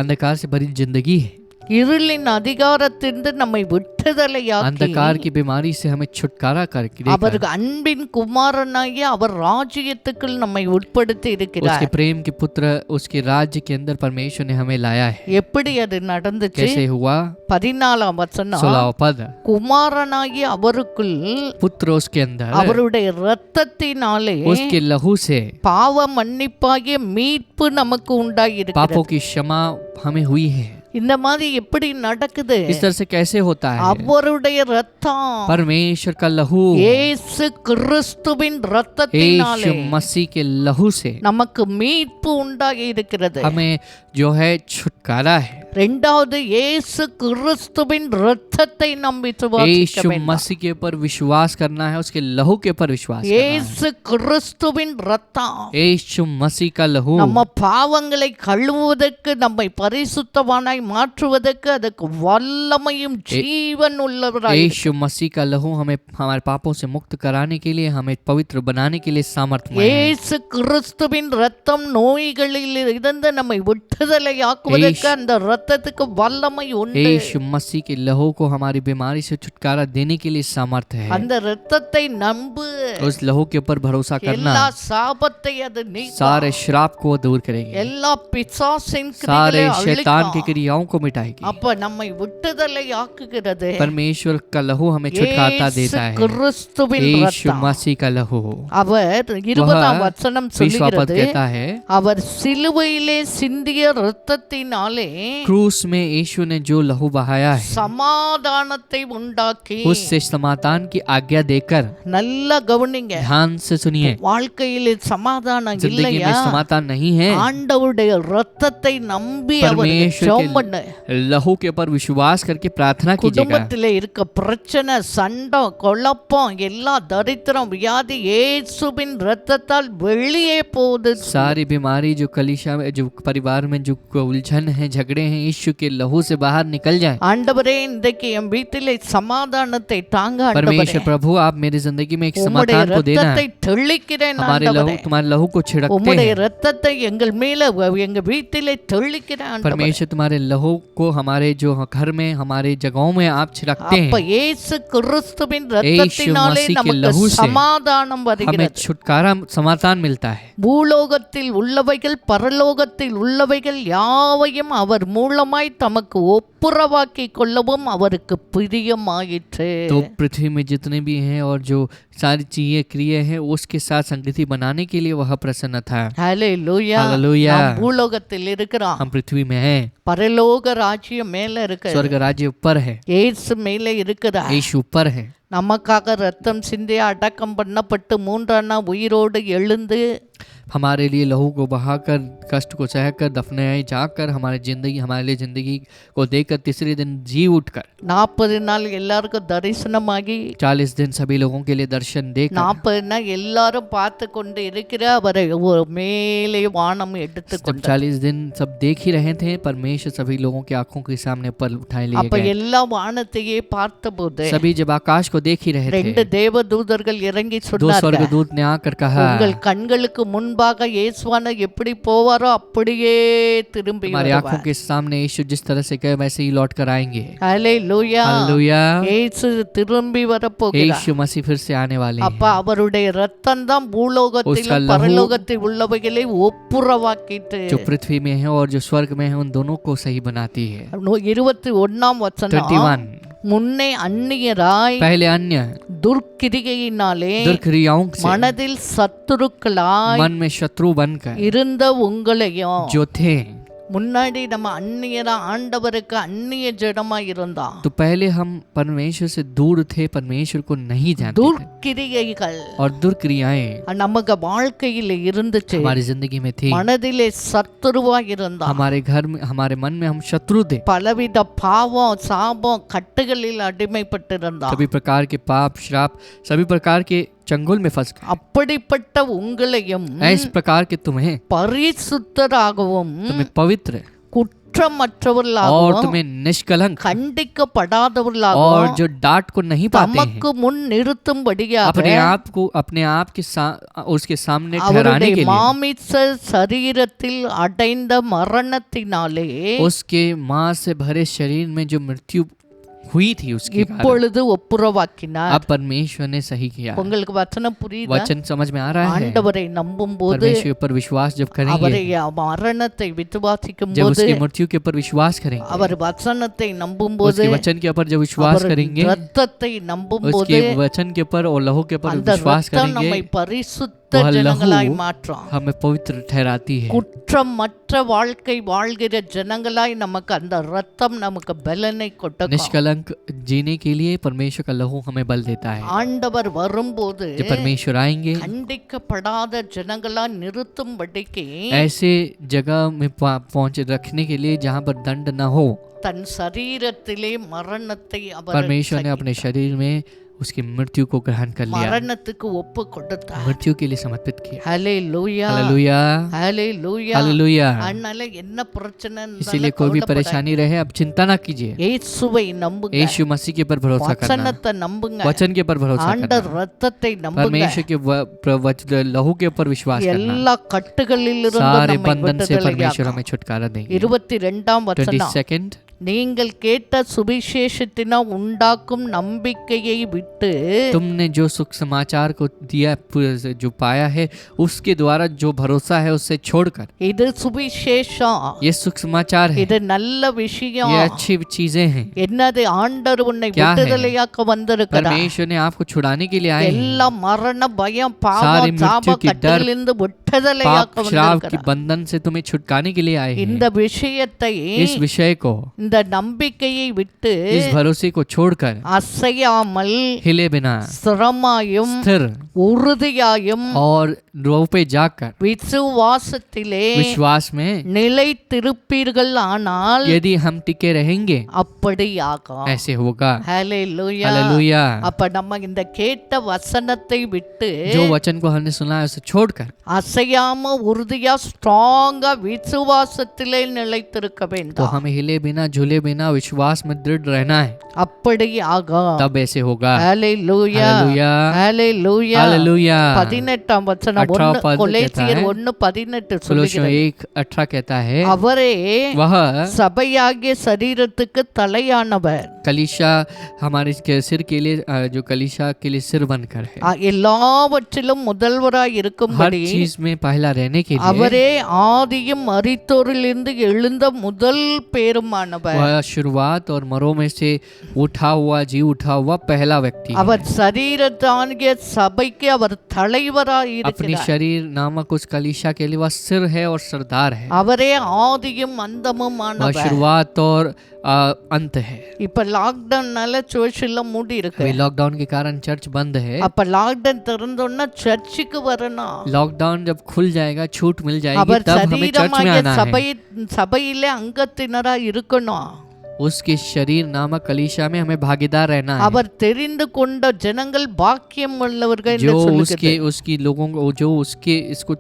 अंधकार से भरी जिंदगी है। இருளின் அதிகாரத்திலிருந்து நம்மை விடுதலையாக்கி अंधकार की बीमारी से हमें छुटकारा करके அவர் அன்பின் குமாரனாகிய அவர் ராஜ்யத்துக்குள் நம்மை உட்படுத்தி उसके இருக்கிறார். प्रेम के पुत्र उसके राज्य के अंदर परमेश्वर ने हमें लाया है। எப்படி அது நடந்துச்சு? कैसे हुआ? 14 வசனம், 16वां पद, குமாரனாகிய அவருக்குள் पुत्र उसके अंदर அவருடைய இரத்தத்தினாலே उसके लहू से பாவ மன்னிப்பாகிய மீட்பு நமக்கு உண்டாகி पापों இருக்கிறது. की क्षमा हमें हुई है। இந்த மாதிரி எப்படி நடக்குது? इस तरह से कैसे होता है? அவருடைய ரத்தம், परमेश्वर का लहू, இயேசு கிறிஸ்துவின் ரத்தத்தினாலே यीशु मसीह के लहू से நமக்கு மீட்பு உண்டாகி இருக்கிறது. हमें जो है छुटकारा है। இரண்டாவது, இயேசு கிறிஸ்துவின் ரத்தத்தை நம்பி சுவாசிக்க यीशु வேண்டும். मसीह के ऊपर विश्वास करना है, उसके लहू के ऊपर विश्वास करना है। இயேசு கிறிஸ்துவின் ரத்தம் यीशु मसीह का लहू நம்ம பாவங்களை கழுவுவதற்கு, நம்மை பரிசுத்தவானாய் மாற்றுவதற்கு அதுக்கு வல்லமையும் ஜீவன் உள்ளவராய். यीशु मसीह का लहू हमें हमारे पापों से मुक्त कराने के लिए, हमें पवित्र बनाने के लिए सामर्थ्य है। இயேசு கிறிஸ்துவின் ரத்தம் நோய்களில் இருந்து நம்மை விடுதலையாக்குவதற்கு அந்த ரத்தத்துக்கு வல்லமை உண்டு. यीशु मसीह के लहू को हमारी बीमारी से छुटकारा देने के लिए सामर्थ्य है। அந்த ரத்தத்தை நம்பு, उस लहू के ऊपर भरोसा करना எல்லா சாபத்தை அது நீக்கும், सारे श्राप को दूर करेगी, எல்லா பிசாசின் सारे கிரியைகளை शैतान की அழிக்கும். क्रियाओं को मिटाएगी। அப்ப நம்மை விடுதலையாக்குகிறது परमेश्वर का लहू हमें छुटकारा देता है। கிறிஸ்துவின் यीशु ரத்தம். मसीह का लहू। அவர் 20 வசனம் 20वां पद சொல்லுகிறது, कहता है, அவர் சிலுவையிலே சிந்திய இரத்தத்தினாலே क्रूस में यीशु ने जो लहू बहाया है, சமாதானத்தை உண்டாக்கி, उससे समाधान की आज्ञा देकर, நல்லா கவனிங்க, ध्यान से सुनिए, வாழ்க்கையிலே சமாதானம் जिंदगी இல்லையா? में समाधान नहीं है, ஆண்டவருடைய இரத்தத்தை நம்பி அவர் परमेश्वर ஜெபம் के பண்ணு. लहू के ऊपर विश्वास करके प्रार्थना कीजिएगा। குடும்பத்திலே இருக்க பிரச்சனை, சண்டை, குழப்பம், எல்லா தரித்திரம், வியாதி இயேசுவின் இரத்தத்தால் வெளியே போகுது. सारी बीमारी जो कलीसिया में, जो परिवार में जो उलझन है, झगड़े हैं, यीशु के लहू से बाहर निकल जाए। ஆண்டவரே, இன்றைக்கு என் வீட்டிலே சமாதானத்தை தாங்க. परमेश्वर प्रभु, आप मेरी जिंदगी में एक समाधान को देना। ரத்தத்தை தெளிக்கிறேன் हमारे लहू, तुम्हारे लहू को छिड़कते உம்முடைய हैं। ரத்தத்தை எங்கள் மேல எங்க வீட்டிலே தெளிக்கிறேன். परमेश्वर तुम्हारे लहू को हमारे जो घर में, हमारे जगहों में आप छिड़कते அப்ப हैं। இயேசு கிறிஸ்துவின் ரத்தத்தினாலே मसीह के நமக்கு लहू से சமாதானம் हमें வருகிறது. छुटकारा, समाधान मिलता है। பூலோகத்தில் உள்ளவைகள் பரலோகத்தில் உள்ளவைகள் யாவையும் அவர் மூலமாய் தமக்கு ஒப்புரவாக்கி கொள்ளவும் அவருக்கு பிரியமாயிற்று. तो पृथ्वी में जितने भी हैं और जो सारी चीजें क्रिया हैं, उसके साथ संगति बनाने के लिए वह प्रसन्न था। ஹல்லேலூயா. हालेलुया। நாம் பூலோகத்தில் இருக்கிறோம். हम पृथ्वी में हैं, பரலோக ராஜ்யம் மேல இருக்கு. स्वर्ग राज्य ऊपर है, இயேசு மேல இருக்கிறார். यीशु ऊपर है। நமக்காக ரத்தம் சிந்தி அடக்கம் பண்ணப்பட்டு மூன்றாம் நாள் உயிரோடு எழுந்து हमारे लिए लहू को बहाकर, कष्ट को सहकर, दफनाए जाकर, हमारे लिए जिंदगी को देकर, तीसरे दिन जी उठकर 40 நாள் எல்லாருக்கும் தரிசனமாகி 40 दिन सभी लोगों के लिए दर्शन देकर 40 நாள் எல்லாரும் பார்த்து கொண்டு இருக்கிற அவரை மேலே வானம் எடுத்து जब 40 दिन सब देख ही रहे थे, परमेश्वर सभी लोगों की आंखों के सामने पर उठाए लिए அப்ப गए। எல்லா வானத்தையே பார்த்தபோது सभी जब आकाश को देख ही रहे ரெண்டு थे, தேவதூதர்கள் இறங்கி दो சொன்னார்கள், स्वर्गदूत ने आकर कहा, உங்கள் கண்களுக்கு முன்பாக இயேசுவான எப்படி போவாரோ அப்படியே திரும்பி हमारी आंखों வருவார். के सामने यीशु जिस तरह से गए वैसे ही लौट कर आएंगे। ஹல்லேலூயா. हालेलुया। இயேசு திரும்பி வரப்போகிறார். यीशु मसीह फिर से आने वाले அப்ப हैं। அவருடைய ரத்தம் தான் பூலோகத்திலும் उसका लहू பரலோகத்தில் உள்ளவைகளை ஒப்புரவாக்கிட்டு जो पृथ्वी में है और जो स्वर्ग में है, उन दोनों को सही बनाती है। 21 வசனம், 21 முன்னே அந்நியராய் पहले अन्य துர்க்கிரியினாலே दुर्क्रियाओं से மனதில் சத்துருக்களாய் मन में शत्रु बनकर இருந்த உங்களையும், जो थे, முன்னாடி நம்ம அந்நியரா ஆண்டவருக்கு அந்நிய ஜடமா இருந்தோம். तो पहले हम परमेश्वर से दूर थे, परमेश्वर को नहीं जानते थे, துர்க்கிரியைகள் और दुर्क्रियाएं நமக்கு வாழ்க்கையில இருந்துச்சு. हमारी जिंदगी में थी। மனதிலே சத்துருவா இருந்தோம். हमारे घर में, हमारे मन में हम शत्रु थे। பலவித பாவம் சாபம் கட்டுகளில் அடிமைப்பட்டிருந்தோம். सभी प्रकार के पाप, श्राप, सभी प्रकार के चंगुल में फंस गए। அப்படிப்பட்ட உங்களையும் इस प्रकार के तुम्हें பரிசுத்தராகவும் तुम्हें पवित्र और குற்றமற்றவர்களாகவும் तुम्हें निष्कलंक கண்டிக்கப்படாதவர்களாகவும் और जो डांट को नहीं पाते हैं, தமக்கு முன் நிறுத்தும்படியாக अपने आप के उसके सामने ठहराने அவருடைய के लिए மாமிச சரீரத்தில் அடைந்த மரணத்தினாலே उसके मां से भरे शरीर में जो मृत्यु हुई थी, उसके कारण இப்பொழுது ஒப்புரவாக்கினார். अब परमेश्वर ने सही किया। உங்களுக்கு வசனம் புரியுதா? वचन समझ में आ रहा है? ஆண்டவரை நம்பும் போது, परमेश्वर के ऊपर विश्वास जब करेंगे, அவரை மரணத்தை விசுவாசிக்கும் जब போது, उसकी मृत्यु के ऊपर विश्वास करेंगे, அவர் वचனத்தை நம்பும் போது, उसके वचन के ऊपर जब विश्वास करेंगे, ரத்தத்தை நம்பும் போது, उसके वचन के ऊपर और लहू के ऊपर அந்த विश्वास ரத்தம் करेंगे, நம்மை பரிசுத்த वह ஜனங்களாய் लहू மாற்றும். हमें पवित्र ठहराती है। குற்றமற்ற வாழ்க்கை வாழ்கிற ஜனங்களாய் நமக்கு அந்த ரத்தம் நமக்கு பலனை கொடுக்கும். निष्कलंक जीने के लिए परमेश्वर का लहू हमें बल देता है। ஆண்டவர் வரும்போது जब परमेश्वर आएंगे, கண்டிக்கப்படாத ஜனங்களா நிறுத்தும்படிக்கு ऐसे जगह में पहुंच रखने के लिए जहाँ पर दंड न हो, தன் சரீரத்திலே மரணத்தை அவர் परमेश्वर ने अपने शरीर में उसकी मृत्यु को ग्रहण कर लिया, மரணத்துக்கு ஒப்பு கொடுத்தார். मृत्यु के लिए समर्पित किया। ஹல்லேலூயா. हालेलुया, ஹல்லேலூயா. हालेलुया। அதனால என்ன பிரச்சனை इसीलिए कोई भी परेशानी रहे, अब चिंता ना कीजिए। இயேசுவை நம்புங்க. यीशु मसीह के ऊपर भरोसा करना, வசனத்தை நம்புங்க. वचन के ऊपर भरोसा ஆண்டவர் करना, ரத்தத்தை நம்புங்க. परमेश्वर के लहू के ऊपर विश्वास करना, எல்லா கட்டுகளிலிருந்து सारे நம்மை बंधन से परमेश्वर விடுதலையாக்கும். हमें छुटकारा देंगे। 22 வசனம், 22 நீங்கள் கேட்ட சுவிசேஷத்தினால் உண்டாக்கும் நம்பிக்கையை விட்டு तुमने जो सुख समाचार को दिया, जो पाया है, उसके द्वारा जो भरोसा है उससे छोड़कर, இது சுவிசேஷம், ये सुख समाचार है, இது நல்ல விஷயம். ये अच्छी चीजें हैं। என்னது? ஆண்டவர் உன்னை क्या है? விடுதலையாக்க வந்திருக்கிறார். परमेश्वर ने आपको छुड़ाने के लिए आए हैं। எல்லா மரண பயம் सारी பாவம் मृत्यु சாப की डर, கட்டுகளிலிருந்து விட்ட விடுதலையாக்க पाप श्राप की வந்திருக்கிறார். बंधन से तुम्हें छुटकाने के लिए आए இந்த हैं। விஷயத்தை इस विषय को, இந்த நம்பிக்கையை விட்டு इस भरोसे को छोड़कर, அசையாமல் हिले बिना, ஸ்திரமாயும் स्थिर உறுதியாயும் और रो पे जाकर விசுவாசத்திலே विश्वास में நிலைத்திருப்பீர்கள் ஆனால் यदि हम टिके रहेंगे அப்படியாகும். ऐसे होगा। ஹல்லேலூயா. हालेलुया। அப்ப நம்ம இந்த கேட்ட வசனத்தை விட்டு जो वचन को हमने सुना है उसे छोड़कर அசையாம உறுதியா ஸ்ட்ராங்கா விசுவாசத்திலே நிலைத்திருக்க तो வேண்டும். हमें हिले बिना, झूले बिना विश्वास में दृढ़ रहना है, அப்படி ஆகும். तब ऐसे होगा। ஹல்லேலூயா. हालेलुया। ஹல்லேலூயா. हालेलुया। 18 வசனம் 18 पद கொலேசியர் कहता है, 1:18 कुलोसियों சொல்லுகிறது. 1:18 कहता है, அவரே वह சபையாகிய சரீரத்துக்கு தலையானவர். कलीशा हमारे सिर के लिए, जो कलीशा के लिए सिर बनकर है, எல்லாவற்றிலும் முதல்வராய் हर இருக்கும்படி चीज में पहला रहने के लिए அவரே ஆதியும் மரித்தோரிலிருந்து எழுந்த முதல் பேருமானவர். वह शुरुआत और मरों में से उठा हुआ, जी उठा हुआ पहला व्यक्ति है। அவர் சரீரத்தாகிய சபைக்கு அவர் தலைவராய் अपनी இருக்கிறார். शरीर नामक उस कलीशा के लिए वह सिर है और सरदार है। அவரே ஆதியும் वह அந்தமுமானவர். शुरुआत और अंत है। இப்ப லாக்டவுன்னால சர்ச்சில் மூடி இருக்கு. अभी लॉकडाउन के कारण चर्च बंद है। அப்ப லாக்டவுன் திறந்தோன்னா சர்ச்சுக்கு வரணும். लॉकडाउन जब खुल जाएगा, छूट मिल जाएगी, அவர் तब हमें चर्च में சரீரமாகிய आना है। சபையிலே அங்கத்தினரா இருக்கணும். उसके शरीर नामक कलीशा में हमें भागीदार रहना है। அவர் தெரிந்து கொண்ட ஜனங்கள் பாக்கியம் உள்ளவர்கள் என்று जो சொல்லுகிறது. उसकी लोगों को, जो उसके इसको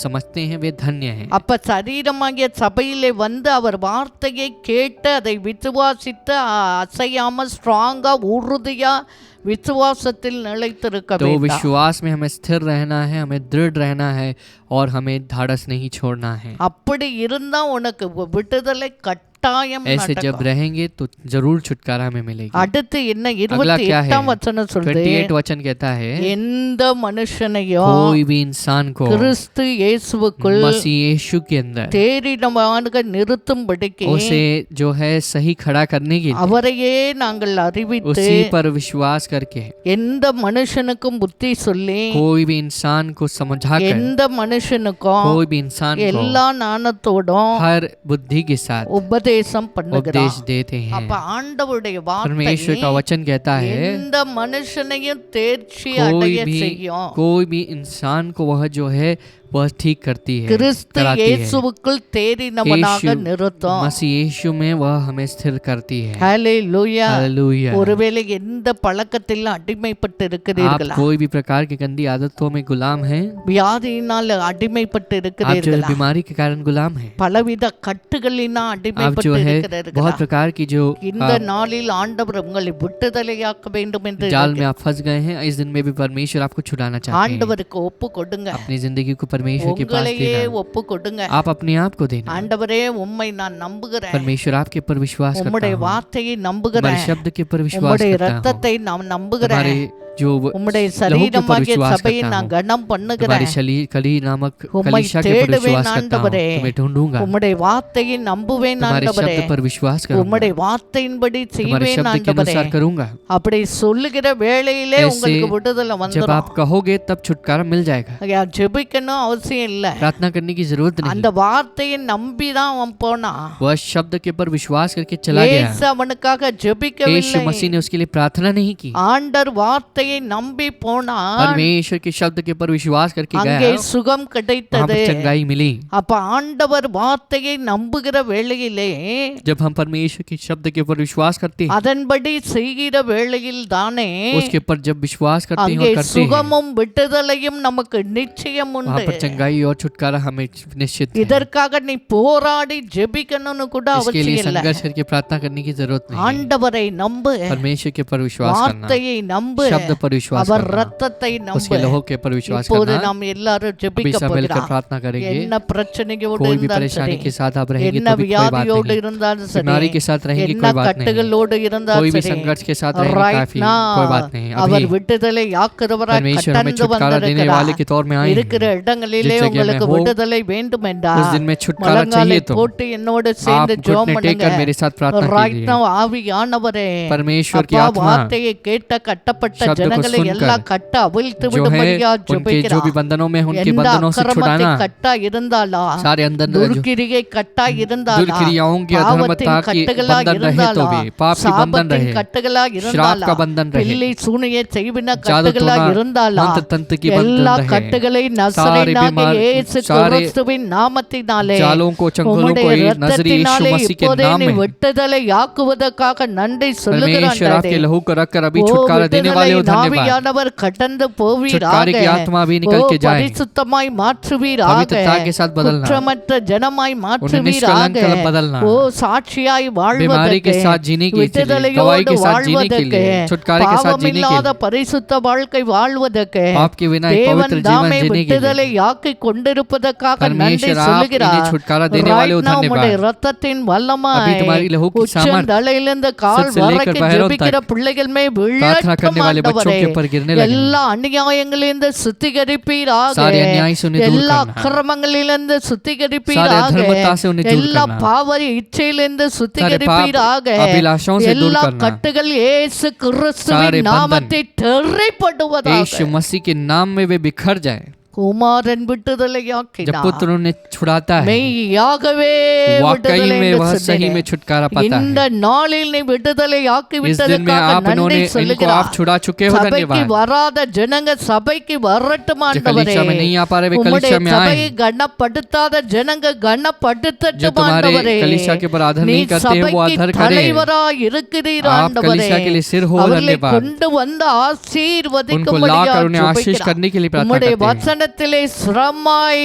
समझते हैं, वे धन्य हैं। அப்ப சரீரமாகிய சபையிலே வந்து அவர் வார்த்தையை கேட்டு அதை விசுவாசித்து அசையாம ஸ்ட்ராங்கா உறுதியா விசுவாசத்தில் நிலைத்திருக்க तो வேண்டும். विश्वास में हमें स्थिर रहना है, हमें दृढ़ रहना है और हमें धाड़स नहीं छोड़ना है। அப்படி இருந்தா உனக்கு விடுதலை கட்டாயம் ऐसे जब நடக்கும். रहेंगे तो जरूर छुटकारा में मिलेगी। அடுத்து என்ன अगला क्या है? 28 வசனம் சொல்லுது. 28 वचन कहता है, எந்த மனுஷனையும் कोई भी इंसान को கிறிஸ்து இயேசுவுக்குள் मसीह यीशु के अंदर தேறினமாக நிறுத்தும்படிக்கு उसे जो है सही खड़ा करने के लिए அவரையே நாங்கள் அறிவித்து उसी पर विश्वास करके எந்த மனுஷனுக்கும் புத்தி சொல்லி कोई भी इंसान को समझाकर, எந்த மனுஷனுக்கும் कोई भी इंसान को எல்லா ஞானத்தோடும் हर बुद्धि के साथ உபதேசம் उपदेश பண்ணுகிறார். देते हैं। அப்ப ஆண்டவருடைய வார்த்தை परमेश्वर का वचन कहता है, எந்த மனுஷனையும் தேர்ச்சி कोई அடைய भी செய்யும். कोई भी इंसान को वह जो है वह ठीक करती है, கிறிஸ்து कराती है। இயேசுவுக்குள் தேறினவனாக यीशु நிறுத்தும். मसीह यीशु में वह हमें स्थिर करती है। ஹல்லேலூயா. हालेलुया। ஒருவேளை எந்த பழக்கத்தில் அடிமைப்பட்டு आप இருக்கிறீர்களா? कोई भी प्रकार की गंदी आदतों में गुलाम हैं, வியாதியினால் அடிமைப்பட்டு आप जो है இருக்கிறீர்களா? बीमारी के कारण गुलाम हैं, பலவித கட்டுகளினால் आप அடிமைப்பட்டு जो है இருக்கிறீர்களா? बहुत प्रकार की जो இந்த நாளில் ஆண்டவர் உங்களை விடுதலையாக்க வேண்டும் என்று जाल में आप फंस गए हैं, इस दिन में भी परमेश्वर आपको छुड़ाना चाहते हैं। ஆண்டவருக்கு ஒப்பு கொடுங்க. अपनी जिंदगी को परमेश्वर के पास உங்களையே देना, ஒப்பு கொடுங்க. आप अपने आप को देना। ஆண்டவரே உம்மை நான் நம்புகிறேன். परमेश्वर आपके ऊपर विश्वास करता உம்முடைய हूँ, வார்த்தையை तुम्हारे நம்புகிறேன். शब्द के ऊपर विश्वास உம்முடைய करता हूँ, ரத்தத்தை நான் நம்புகிறேன். तुम्हारे जो உம்முடைய लहू के ऊपर சரீரமாகிய विश्वास சபையை करता நான் हूँ, கனம் तुम्हारी பண்ணுகிறேன். कली नामक उम्मै कलीशा के ऊपर தேடுவேன் विश्वास करता हूँ, ஆண்டவரே. तुम्हें ढूंढूंगा, உம்முடைய வார்த்தையை நம்புவேன் तुम्हारे ஆண்டவரே. शब्द पर विश्वास करूंगा, உம்முடைய வார்த்தையின்படி तुम्हारे செய்வேன் शब्द के ஆண்டவரே. अनुसार करूंगा। அப்படி சொல்லுகிற வேளையிலே ऐसे உங்களுக்கு விடுதலை जब வந்துடும். आप कहोगे तब छुटकारा मिल जाएगा, ஜெபிக்கணும் அவசியம் இல்ல. प्रार्थना करने की जरूरत அந்த नहीं। வார்த்தையை நம்பி தான் அவன் போனான். वह शब्द के ऊपर विश्वास करके चला गया। இயேசு அவனுக்காக यीशु ஜெபிக்கவில்லை. मसीह ने उसके लिए प्रार्थना नहीं की, ஆண்டவர் வார்த்தையை நம்பி போனான். परमेश्वर के शब्द के ऊपर विश्वास करके அங்கே गया, சுகம் वहाँ கிடைத்தது. पर चंगाई मिली। அப்ப ஆண்டவர் வார்த்தையை நம்புகிற வேளையிலே जब हम परमेश्वर के शब्द के ऊपर विश्वास करते हैं, அதன்படி செய்கிற வேளையில் தானே उसके ऊपर जब विश्वास करते हैं அங்கே और करते हैं, சுகமும் விடுதலையும் நமக்கு நிச்சயம் वहाँ உண்டு. पर चंगाई और छुटकारा हमें निश्चित है। இதற்காக நீ போராடி ஜெபிக்கணும்னு கூட इसके அவசியம் लिए இல்ல. संघर्ष करके प्रार्थना करने की जरूरत नहीं है। ஆண்டவரை நம்பு. परमेश्वर के ऊपर विश्वास करना, வார்த்தையை நம்பு. शब्द पर विश्वास அவர் करना, ரத்தத்தை उसके நம்பு. लहू के ऊपर विश्वास இப்போது करना। நாம் எல்லாரும் अभी ஜெபிக்க सब मिलकर போகிறோம். प्रार्थना करेंगे। என்ன பிரச்சனையோடு कोई भी இருந்தாலும் परेशानी சரி, के साथ आप रहेंगे என்ன तो भी कोई बात வியாதியோடு नहीं, இருந்தாலும் சரி, बीमारी के साथ रहेंगे என்ன कोई बात नहीं, கட்டுகளோடு இருந்தாலும் कोई भी சரி, संघर्ष के साथ रहेंगे right काफी, now कोई बात नहीं। அவர் अभी விடுதலை யாக்கிறவராய் परमेश्वर हमें கடந்து छुटकारा देने वाले के வந்திருக்கிறார். तौर में आए இருக்கிற हैं। இடங்களிலே जिस जगह உங்களுக்கு में हो, விடுதலை வேண்டும் என்றால் उस दिन में छुटकारा முழங்காலை चाहिए तो போட்டு என்னோடு आप சேர்ந்து ஜெபம் घुटने टेक कर मेरे பண்ணுங்க. साथ प्रार्थना right कीजिए। now ஆவியானவரே, परमेश्वर की அப்பா आत्मा வார்த்தையை கேட்ட கட்டப்பட்ட शब्द को ஜனங்களை எல்லா सुनकर கட்ட அவிழ்த்து जो है விடும்படியா उनके जो भी ஜெபிக்கிறார். बंधनों में उनके எந்த बंधनों से அக்கிரமத்தை छुड़ाना, கட்டா இருந்தாலா, सारे अंदर जो துர்க்கிரியை கட்டா இருந்தாலா, दुर्क्रियाओं की பாவத்தின் अधर्मता की கட்டுகளா बंधन रहे तो இருந்தாலா, भी, पाप की बंधन சாபத்தின் रहे, கட்டுகளா श्राप இருந்தாலா, का बंधन रहे, பில்லி சூனிய செய்வின जादू கட்டுகளா टोना இருந்தாலா, मंत्र तंत्र की எல்லா बंधन रहे, கட்டுகளை सारे நசரேயனாகிய बीमार இயேசு सारे கிறிஸ்துவின் நாமத்தினாலே जालों को चंगुलों को உம்முடைய नजरी यीशु இரத்தத்தினாலே मसीह के இப்போதே नाम நீ में விட்டுதலை ஆக்குவதற்காக நன்றி சொல்லுகிறான். परमेश्वर आपके लहू को रखकर अभी ஓ छुटकारा देने वाले हो, धन्यवाद। ஆவியானவர் கடந்து போவீராக. छुटकारे की आत्मा भी ஓ निकल के जाए, பரிசுத்தமாய் மாற்றுவீராக. पवित्रता के साथ बदलना, குற்றமற்ற ஜனமாய் उन्हें மாற்றுவீராக. निष्कलंक बदलना, ஓ சாட்சியாய் बीमारी के வாழ்வதற்கு, साथ जीने के लिए, गवाही விடுதலையோடு के साथ जीने के வாழ்வதற்கு, लिए, छुटकारे के साथ जीने के பாவமில்லாத लिए, பரிசுத்த வாழ்க்கை வாழ்வதற்கு पाप के बिना एक தேவன் पवित्र தாமே जीवन जीने के लिए விடுதலை ஆக்கிக் கொண்டிருப்பதற்காக நன்றி परमेश्वर आप சொல்லுகிறார். इन्हें छुटकारा देने वाले हो, Right now, உம்முடைய धन्यवाद। இரத்தத்தின் अभी வல்லமாய் तुम्हारी लहू की सामर्थ உச்சந்தலையிலிருந்து கால் से लेकर வரைக்கும் पैरों ஜெபிக்கிற तक பிள்ளைகள் மேல் प्रार्थना करने वाले बच्चों ஆண்டவரே. के ऊपर गिरने लगे, எல்லா அநியாயங்களிலிருந்து சுத்திகரிப்பீராக. सारे अन्याय से उन्हें दूर எல்லா करना, அக்கிரமங்களிலிருந்து सारे சுத்திகரிப்பீராக. अधर्मता से उन्हें दूर எல்லா करना, பாவ இச்சையிலிருந்து सारे சுத்திகரிப்பீராக. पाप अभिलाषाओं से दूर எல்லா करना, கட்டுகள் இயேசு सारे கிறிஸ்துவின் बंधन நாமத்தை தெறிப்படுவதாக. यीशु मसीह के नाम में वे बिखर जाए। குமாரன் जब விடுதலையாக்கினார். पुत्र उन्हें छुड़ाता है, மெய்யாகவே वाकई விடுதலை में என்று वह सही சொன்னீரே. में छुटकारा पाता இந்த है। நாளில் நீ விடுதலை ஆக்கி इस दिन में விட்டதற்காக आप நன்றி इन्होंने इनको சொல்லுகிறார். आप छुड़ा चुके हो, சபைக்கு धन्यवाद। வராத ஜனங்க சபைக்கு வரட்டும் जो ஆண்டவரே. कलीसिया में नहीं आ पा रहे वे உம்முடைய कलीसिया में आए, சபையை கனப்படுத்தாத ஜனங்க जो கனப்படுத்தட்டும் तुम्हारे ஆண்டவரே. कलीसिया के ऊपर आदर நீ नहीं करते हैं वो சபைக்கு आदर करें। தலைவராய் இருக்கிறீர் आप ஆண்டவரே. कलीसिया के लिए सिर हो, அவர்களை धन्यवाद। கொண்டு வந்து उनको ஆசீர்வதிக்கும்படியா लाकर उन्हें आशीष ஜெபிக்கிறார். करने के लिए प्रार्थना உம்முடைய करते हैं। வசனத்திலே சிரமாய்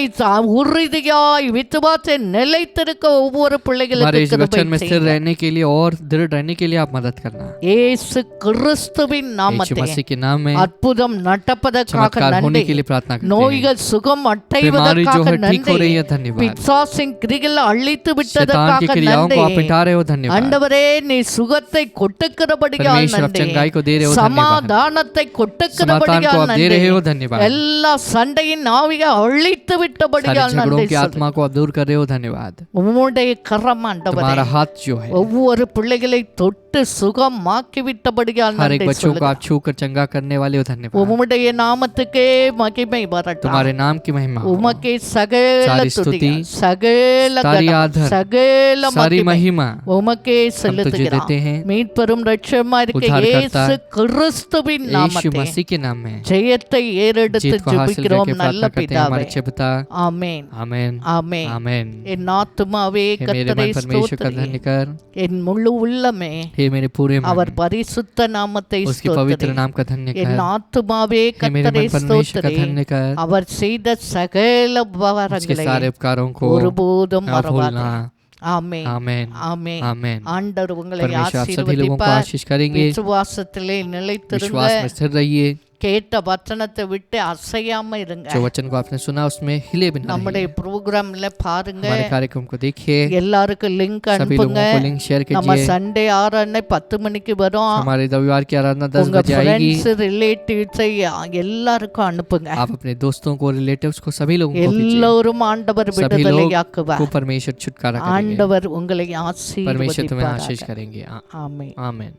உறுதியாய் விசுவாசத்தை நிலைத்திருக்க ஒவ்வொரு हमारे பிள்ளைகளுக்கு इस கிருபை वचन में स्थिर செய்யுங்க. रहने के लिए और दृढ़ रहने के लिए आप मदद करना, இயேசு கிறிஸ்துவின் यीशु நாமத்தில் मसीह के नाम में அற்புதம் நடப்பதற்காக चमत्कार होने நன்றி. के लिए प्रार्थना करते हैं। நோய்கள் சுகம் बीमारी जो அடைவதற்காக है ठीक हो நன்றி. रही है, धन्यवाद। பிசாசின் கிரிகளை அழித்து शैतान की விட்டதற்காக क्रियाओं को आप நன்றி. मिटा रहे हो, धन्यवाद। ஆண்டவரே நீ சுகத்தை கொட்டுக்கிறபடியால் परमेश्वर आप நன்றி. चंगाई को दे रहे हो, धन्यवाद। சமாதானத்தை समाधान को கொட்டுக்கிறபடியால் आप दे நன்றி. रहे हो, धन्यवाद। எல்லா சண்டையின் ஆவியை அழித்து सारे விட்டபடியால் झगड़ों நன்றி की சொல்லு. आत्मा को आप दूर कर रहे हो, धन्यवाद। உம்முடைய கரம் ஆண்டவரே तुम्हारा हाथ जो है ஒவ்வொரு பிள்ளைகளை தொட்டு சுகமாக்கி விட்டபடியால் हर एक நன்றி बच्चों को சொல்லுங்க. आप छू कर चंगा करने वाले हो, धन्यवाद। உம்முடைய நாமத்துக்கே மகிமை வரட்டும். तुम्हारे नाम की महिमा हो, உமக்கே சகல सारी துதி स्तुति, சகல सारी கனம், आदर, சகல सारी மகிமை महिमा உமக்கே हम तुझे செலுத்துகிறோம். देते हैं। மீட்பெரும் இரட்சகருமாய் இருக்க उद्धारकर्ता இயேசு கிறிஸ்துவின் यीशु நாமத்தில் मसीह के नाम में ஜெயத்தை ஏறெடுத்து जीत को हासिल ஜெபிக்கிறோம் करके நல்ல प्रार्थना करते हैं हमारे பிதாவே. अच्छे पिता। ஆமென் आमेन, ஆமென். आमेन। என் ஆத்துமாவே हे मेरे கர்த்தரை मन परमेश्वर का ஸ்தோத்திரி. धन्य कर, என் முழு உள்ளமே हे मेरे पूरे அவர் मन பரிசுத்த நாமத்தை उसके पवित्र ஸ்தோத்திரி. नाम का धन्य என் कर, ஆத்துமாவே हे मेरे கர்த்தரை मन परमेश्वर का ஸ்தோத்திரி. धन्य कर, அவர் செய்த சகல उसके உபகாரங்களை सारे उपकारों को ஒருபோதும் ना மறவாதே. भूलना। ஆமென் आमेन, ஆமென். आमेन। ஆண்டவர் உங்களை परमेश्वर आप सभी लोगों को ஆசீர்வதிப்பார். आशीष करेंगे, விசுவாசத்திலே நிலைத்திருங்க. विश्वास में स्थिर रहिए। கேட்ட வசனத்தை விட்டு அசையாம இருங்க. जो वचन को आपने सुना उसमें हिले बिना நம்முடைய रहिए। ப்ரோக்ராம்ல பாருங்க. हमारे कार्यक्रम को देखिए, எல்லாருக்கும் லிங்க் सभी அனுப்புங்க. लोगों को लिंक शेयर நம்ம कीजिए। சண்டே ஆராதனை 10 மணிக்கு வரும். हमारे रविवार की आराधना 10 உங்க बजे आएगी। ஃப்ரெண்ட்ஸ் ரிலேட்டிவ்ஸ் எல்லாருக்கும் அனுப்புங்க. आप अपने दोस्तों को, रिलेटिव्स को, सभी लोगों को कीजिए। எல்லோரும் ஆண்டவர் सभी लोग விடுதலையாக்குவார். को परमेश्वर छुटकारा करेंगे। ஆண்டவர் உங்களை परमेश्वर तुम्हें आशीष ஆசீர்வதிப்பார். करेंगे। ஆமென். आमेन।